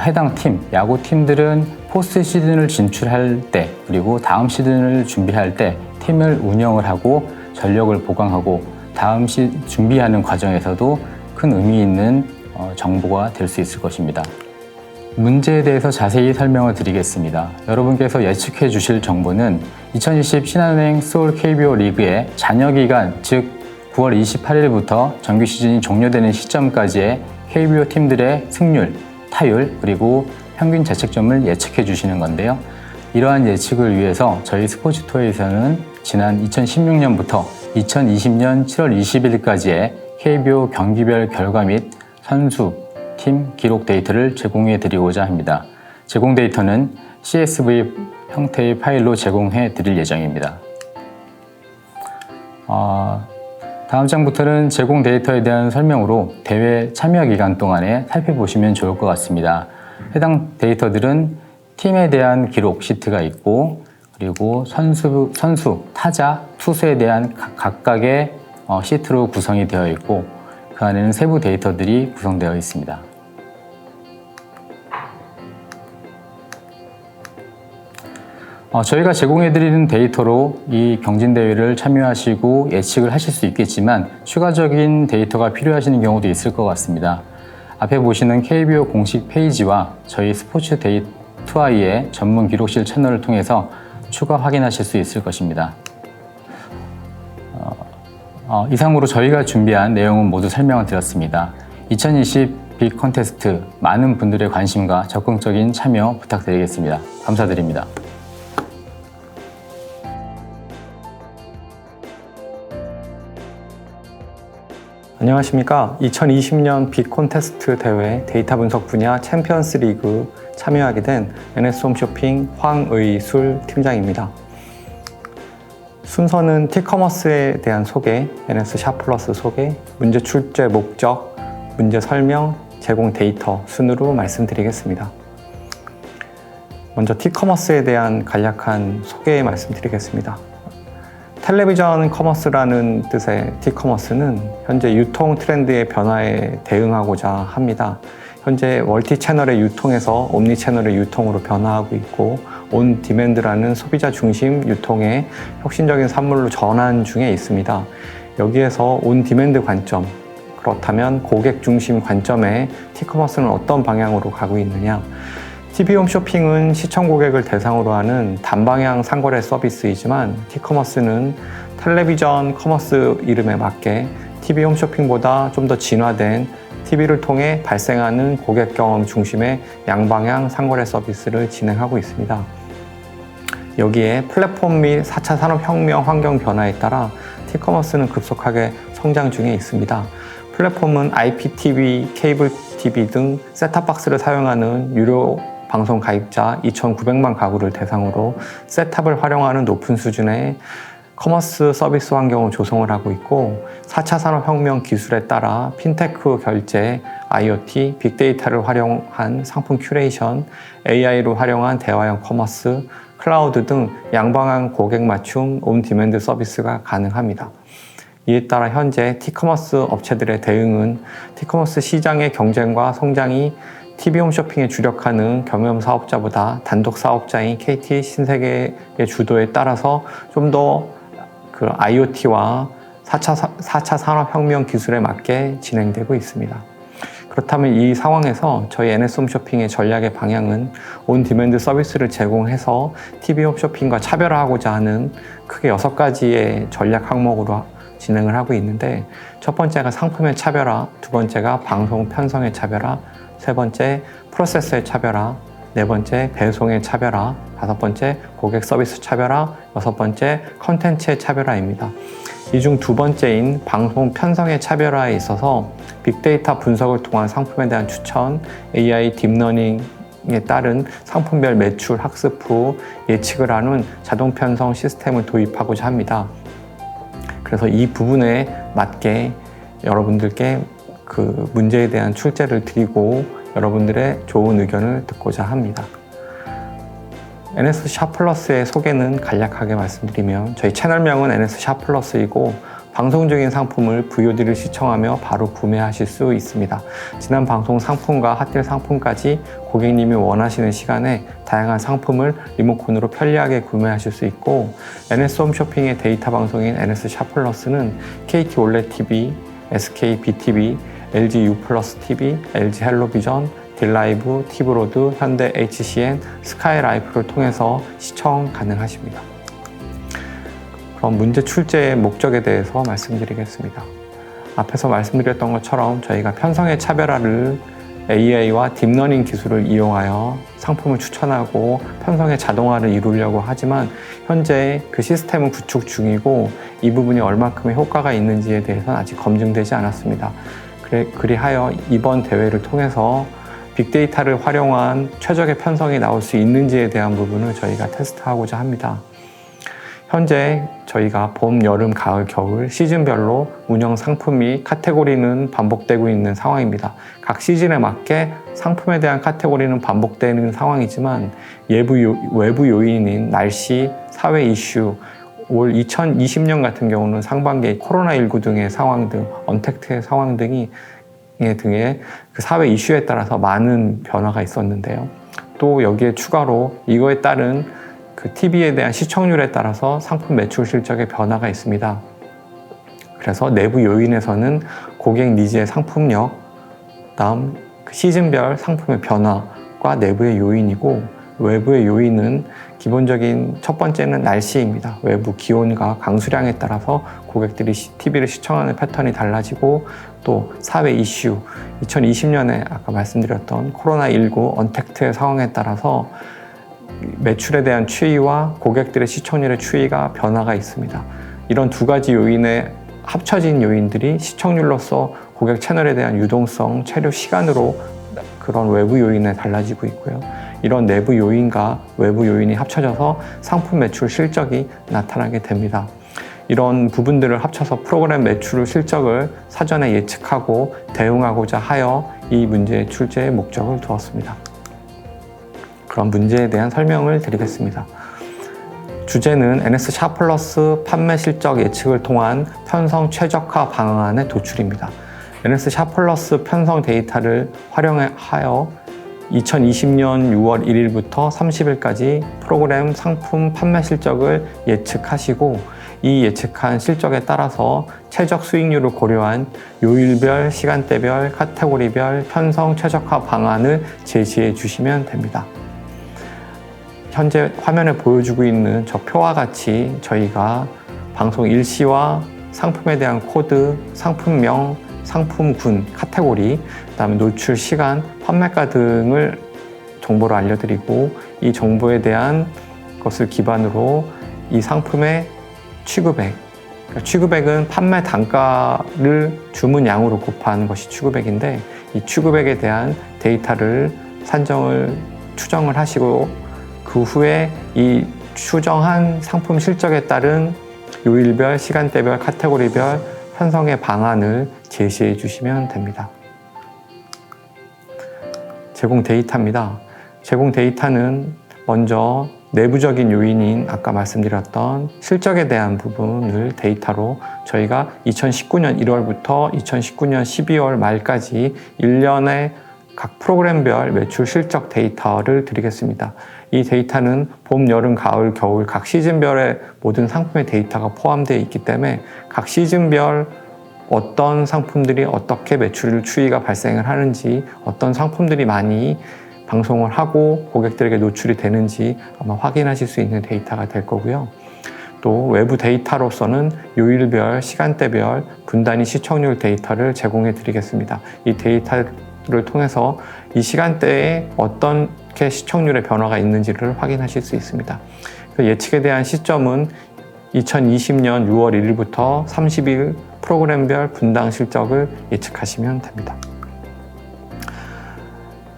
Speaker 7: 해당 팀, 야구 팀들은 포스트 시즌을 진출할 때, 그리고 다음 시즌을 준비할 때 팀을 운영을 하고 전력을 보강하고 다음 준비하는 과정에서도 큰 의미 있는 정보가 될 수 있을 것입니다. 문제에 대해서 자세히 설명을 드리겠습니다. 여러분께서 예측해 주실 정보는 2020 신한은행 서울 KBO 리그의 잔여 기간, 즉 9월 28일부터 정규 시즌이 종료되는 시점까지의 KBO 팀들의 승률, 타율, 그리고 평균 자책점을 예측해 주시는 건데요. 이러한 예측을 위해서 저희 스포츠투어에서는 지난 2016년부터 2020년 7월 20일까지의 KBO 경기별 결과 및 선수, 팀 기록 데이터를 제공해 드리고자 합니다. 제공 데이터는 CSV 형태의 파일로 제공해 드릴 예정입니다. 다음 장부터는 제공 데이터에 대한 설명으로 대회 참여 기간 동안에 살펴보시면 좋을 것 같습니다. 해당 데이터들은 팀에 대한 기록 시트가 있고, 그리고 선수, 타자, 투수에 대한 각각의 시트로 구성이 되어 있고, 그 안에는 세부 데이터들이 구성되어 있습니다. 저희가 제공해드리는 데이터로 이 경진대회를 참여하시고 예측을 하실 수 있겠지만 추가적인 데이터가 필요하시는 경우도 있을 것 같습니다. 앞에 보시는 KBO 공식 페이지와 저희 스포츠 데이터와의 전문 기록실 채널을 통해서 추가 확인하실 수 있을 것입니다. 이상으로 저희가 준비한 내용은 모두 설명을 드렸습니다. 2020 빅컨테스트 많은 분들의 관심과 적극적인 참여 부탁드리겠습니다. 감사드립니다.
Speaker 8: 안녕하십니까. 2020년 빅콘테스트 대회 데이터 분석 분야 챔피언스 리그 참여하게 된 NS홈쇼핑 황의술 팀장입니다. 순서는 티커머스에 대한 소개, NS 샵플러스 소개, 문제 출제 목적, 문제 설명, 제공 데이터 순으로 말씀드리겠습니다. 먼저 티커머스에 대한 간략한 소개 말씀드리겠습니다. 텔레비전 커머스라는 뜻의 티커머스는 현재 유통 트렌드의 변화에 대응하고자 합니다. 현재 멀티 채널의 유통에서 옴니 채널의 유통으로 변화하고 있고 온 디맨드라는 소비자 중심 유통의 혁신적인 산물로 전환 중에 있습니다. 여기에서 온 디맨드 관점, 그렇다면 고객 중심 관점의 티커머스는 어떤 방향으로 가고 있느냐? TV 홈쇼핑은 시청 고객을 대상으로 하는 단방향 상거래 서비스이지만 티커머스는 텔레비전 커머스 이름에 맞게 TV 홈쇼핑보다 좀 더 진화된 TV를 통해 발생하는 고객 경험 중심의 양방향 상거래 서비스를 진행하고 있습니다. 여기에 플랫폼 및 4차 산업혁명 환경 변화에 따라 티커머스는 급속하게 성장 중에 있습니다. 플랫폼은 IPTV, 케이블 TV 등 셋탑박스를 사용하는 유료 방송 가입자 2,900만 가구를 대상으로 셋탑을 활용하는 높은 수준의 커머스 서비스 환경을 조성을 하고 있고 4차 산업혁명 기술에 따라 핀테크 결제, IoT, 빅데이터를 활용한 상품 큐레이션, AI로 활용한 대화형 커머스, 클라우드 등 양방향 고객 맞춤 온디맨드 서비스가 가능합니다. 이에 따라 현재 티커머스 업체들의 대응은 티커머스 시장의 경쟁과 성장이 TV 홈쇼핑에 주력하는 경영 사업자보다 단독 사업자인 KT 신세계의 주도에 따라서 좀 더 그 IoT와 4차 산업혁명 기술에 맞게 진행되고 있습니다. 그렇다면 이 상황에서 저희 NS 홈쇼핑의 전략의 방향은 온 디맨드 서비스를 제공해서 TV 홈쇼핑과 차별화하고자 하는 크게 6가지의 전략 항목으로 진행을 하고 있는데 첫 번째가 상품의 차별화, 두 번째가 방송 편성의 차별화, 세 번째 프로세스의 차별화, 네 번째 배송의 차별화, 다섯 번째 고객 서비스 차별화, 여섯 번째 컨텐츠의 차별화입니다. 이 중 두 번째인 방송 편성의 차별화에 있어서 빅데이터 분석을 통한 상품에 대한 추천, AI 딥러닝에 따른 상품별 매출 학습 후 예측을 하는 자동 편성 시스템을 도입하고자 합니다. 그래서 이 부분에 맞게 여러분들께 그 문제에 대한 출제를 드리고 여러분들의 좋은 의견을 듣고자 합니다. NS 샵플러스의 소개는 간략하게 말씀드리면 저희 채널명은 NS 샵플러스이고 방송 중인 상품을 VOD를 시청하며 바로 구매하실 수 있습니다. 지난 방송 상품과 핫딜 상품까지 고객님이 원하시는 시간에 다양한 상품을 리모컨으로 편리하게 구매하실 수 있고 NS 홈쇼핑의 데이터 방송인 NS 샵플러스는 KT 올레드 TV, SK BTV, LG U 플러스 TV, LG 헬로비전, 딜라이브, 티브로드, 현대 HCN, 스카이라이프를 통해서 시청 가능하십니다. 그럼 문제 출제의 목적에 대해서 말씀드리겠습니다. 앞에서 말씀드렸던 것처럼 저희가 편성의 차별화를 AI와 딥러닝 기술을 이용하여 상품을 추천하고 편성의 자동화를 이루려고 하지만 현재 그 시스템은 구축 중이고 이 부분이 얼마큼의 효과가 있는지에 대해서는 아직 검증되지 않았습니다. 그리하여 이번 대회를 통해서 빅데이터를 활용한 최적의 편성이 나올 수 있는지에 대한 부분을 저희가 테스트하고자 합니다. 현재 저희가 봄, 여름, 가을, 겨울 시즌별로 운영 상품 및 카테고리는 반복되고 있는 상황입니다. 각 시즌에 맞게 상품에 대한 카테고리는 반복되는 상황이지만 외부 요인인 날씨, 사회 이슈, 올 2020년 같은 경우는 상반기에 코로나19 등의 상황 등, 언택트의 상황 등의 그 사회 이슈에 따라서 많은 변화가 있었는데요. 또 여기에 추가로 이거에 따른 그 TV에 대한 시청률에 따라서 상품 매출 실적의 변화가 있습니다. 그래서 내부 요인에서는 고객 니즈의 상품력, 다음 그 시즌별 상품의 변화가 내부의 요인이고 외부의 요인은 기본적인 첫 번째는 날씨입니다. 외부 기온과 강수량에 따라서 고객들이 TV를 시청하는 패턴이 달라지고 또 사회 이슈, 2020년에 아까 말씀드렸던 코로나19 언택트의 상황에 따라서 매출에 대한 추이와 고객들의 시청률의 추이가 변화가 있습니다. 이런 두 가지 요인의 합쳐진 요인들이 시청률로서 고객 채널에 대한 유동성, 체류 시간으로 그런 외부 요인에 달라지고 있고요. 이런 내부 요인과 외부 요인이 합쳐져서 상품 매출 실적이 나타나게 됩니다. 이런 부분들을 합쳐서 프로그램 매출 실적을 사전에 예측하고 대응하고자 하여 이 문제의 출제에 목적을 두었습니다. 그런 문제에 대한 설명을 드리겠습니다. 주제는 NS-플러스 판매 실적 예측을 통한 편성 최적화 방안의 도출입니다. NS-플러스 편성 데이터를 활용하여 2020년 6월 1일부터 30일까지 프로그램 상품 판매 실적을 예측하시고 이 예측한 실적에 따라서 최적 수익률을 고려한 요일별, 시간대별, 카테고리별 편성 최적화 방안을 제시해 주시면 됩니다. 현재 화면에 보여주고 있는 저 표와 같이 저희가 방송 일시와 상품에 대한 코드, 상품명, 상품군, 카테고리, 그다음에 노출 시간, 판매가 등을 정보를 알려드리고 이 정보에 대한 것을 기반으로 이 상품의 취급액, 그러니까 취급액은 판매 단가를 주문량으로 곱한 것이 취급액인데 이 취급액에 대한 데이터를 추정을 하시고 그 후에 이 추정한 상품 실적에 따른 요일별, 시간대별, 카테고리별 편성의 방안을 제시해 주시면 됩니다. 제공 데이터입니다. 제공 데이터는 먼저 내부적인 요인인 아까 말씀드렸던 실적에 대한 부분을 데이터로 저희가 2019년 1월부터 2019년 12월 말까지 1년의 각 프로그램별 매출 실적 데이터를 드리겠습니다. 이 데이터는 봄, 여름, 가을, 겨울 각 시즌별의 모든 상품의 데이터가 포함되어 있기 때문에 각 시즌별 어떤 상품들이 어떻게 매출 추이가 발생을 하는지, 어떤 상품들이 많이 방송을 하고 고객들에게 노출이 되는지 아마 확인하실 수 있는 데이터가 될 거고요. 또 외부 데이터로서는 요일별, 시간대별, 분단위 시청률 데이터를 제공해 드리겠습니다. 이 데이터를 통해서 이 시간대에 어떻게 시청률의 변화가 있는지를 확인하실 수 있습니다. 예측에 대한 시점은 2020년 6월 1일부터 30일 프로그램별 분당 실적을 예측하시면 됩니다.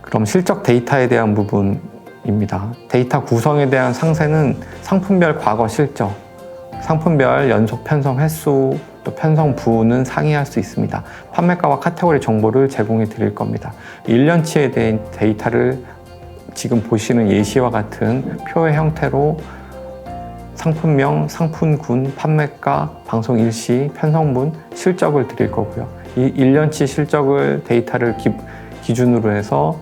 Speaker 8: 그럼 실적 데이터에 대한 부분입니다. 데이터 구성에 대한 상세는 상품별 과거 실적, 상품별 연속 편성 횟수, 또 편성 부는 상이할 수 있습니다. 판매가와 카테고리 정보를 제공해 드릴 겁니다. 1년치에 대한 데이터를 지금 보시는 예시와 같은 표의 형태로 상품명, 상품군, 판매가, 방송 일시, 편성분, 실적을 드릴 거고요. 이 1년치 실적을 데이터를 기준으로 해서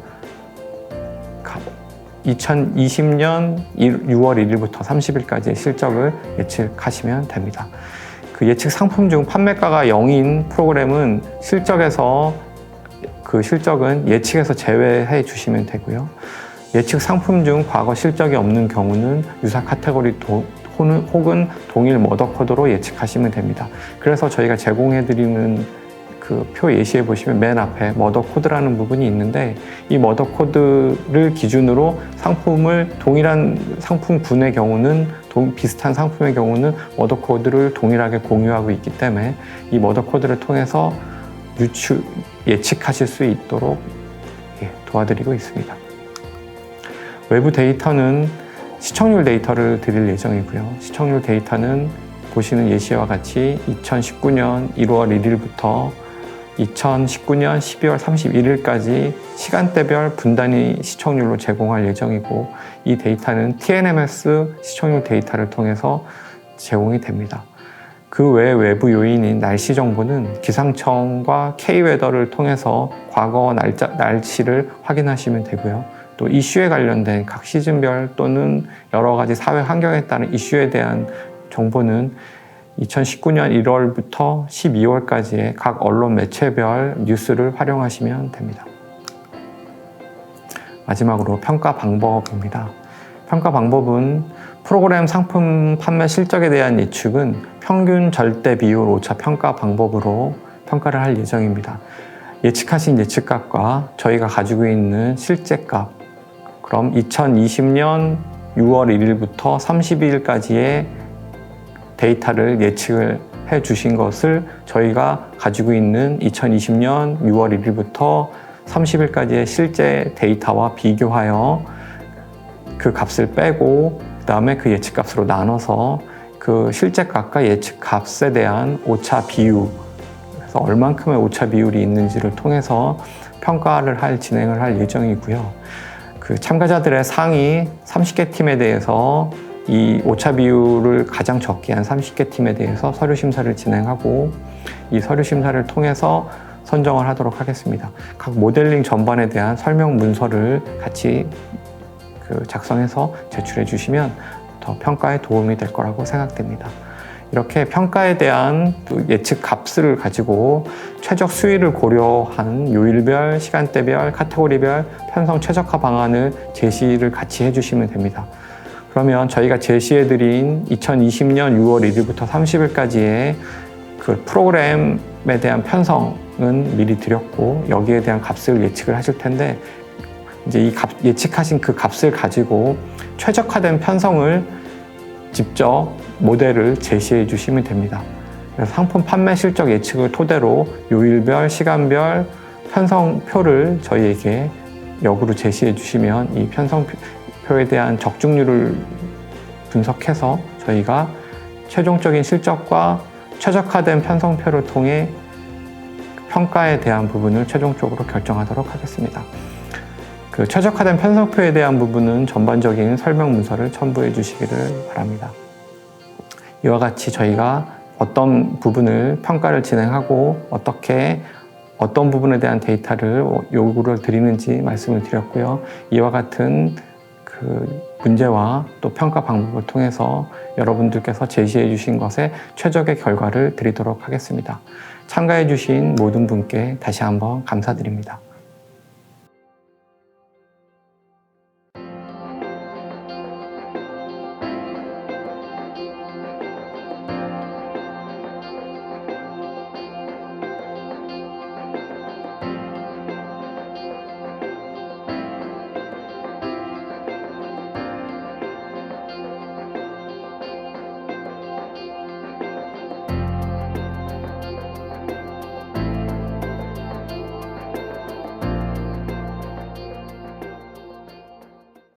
Speaker 8: 2020년 6월 1일부터 30일까지의 실적을 예측하시면 됩니다. 그 예측 상품 중 판매가가 0인 프로그램은 실적에서 그 실적은 예측에서 제외해 주시면 되고요. 예측 상품 중 과거 실적이 없는 경우는 유사 카테고리 혹은 동일 머더 코드로 예측하시면 됩니다. 그래서 저희가 제공해 드리는 그 표 예시에 보시면 맨 앞에 머더 코드라는 부분이 있는데 이 머더 코드를 기준으로 상품을 동일한 상품군의 경우는 비슷한 상품의 경우는 머더 코드를 동일하게 공유하고 있기 때문에 이 머더 코드를 통해서 예측하실 수 있도록 도와드리고 있습니다. 외부 데이터는 시청률 데이터를 드릴 예정이고요. 시청률 데이터는 보시는 예시와 같이 2019년 1월 1일부터 2019년 12월 31일까지 시간대별 분단위 시청률로 제공할 예정이고 이 데이터는 TNMS 시청률 데이터를 통해서 제공이 됩니다. 그 외 외부 요인인 날씨 정보는 기상청과 K웨더를 통해서 과거 날씨를 확인하시면 되고요. 또 이슈에 관련된 각 시즌별 또는 여러 가지 사회 환경에 따른 이슈에 대한 정보는 2019년 1월부터 12월까지의 각 언론 매체별 뉴스를 활용하시면 됩니다. 마지막으로 평가 방법입니다. 평가 방법은 프로그램 상품 판매 실적에 대한 예측은 평균 절대 비율 오차 평가 방법으로 평가를 할 예정입니다. 예측하신 예측값과 저희가 가지고 있는 실제값, 그럼 2020년 6월 1일부터 30일까지의 데이터를 예측을 해 주신 것을 저희가 가지고 있는 2020년 6월 1일부터 30일까지의 실제 데이터와 비교하여 그 값을 빼고 그 다음에 그 예측값으로 나눠서 그 실제값과 예측 값에 대한 오차 비율, 그래서 얼만큼의 오차 비율이 있는지를 통해서 평가를 진행을 할 예정이고요. 그 참가자들의 상위 30개 팀에 대해서 이 오차 비율을 가장 적게 한 30개 팀에 대해서 서류 심사를 진행하고 이 서류 심사를 통해서 선정을 하도록 하겠습니다. 각 모델링 전반에 대한 설명 문서를 같이 작성해서 제출해 주시면 더 평가에 도움이 될 거라고 생각됩니다. 이렇게 평가에 대한 예측 값을 가지고 최적 수위를 고려한 요일별, 시간대별, 카테고리별 편성 최적화 방안을 제시를 같이 해주시면 됩니다. 그러면 저희가 제시해드린 2020년 6월 1일부터 30일까지의 그 프로그램에 대한 편성은 미리 드렸고 여기에 대한 값을 예측을 하실 텐데 이제 이 예측하신 그 값을 가지고 최적화된 편성을 직접 모델을 제시해 주시면 됩니다. 그래서 상품 판매 실적 예측을 토대로 요일별, 시간별 편성표를 저희에게 역으로 제시해 주시면 이 편성표에 대한 적중률을 분석해서 저희가 최종적인 실적과 최적화된 편성표를 통해 평가에 대한 부분을 최종적으로 결정하도록 하겠습니다. 그 최적화된 편성표에 대한 부분은 전반적인 설명 문서를 첨부해 주시기를 바랍니다. 이와 같이 저희가 어떤 부분을 평가를 진행하고 어떤 부분에 대한 데이터를 요구를 드리는지 말씀을 드렸고요. 이와 같은 그 문제와 또 평가 방법을 통해서 여러분들께서 제시해 주신 것에 최적의 결과를 드리도록 하겠습니다. 참가해 주신 모든 분께 다시 한번 감사드립니다.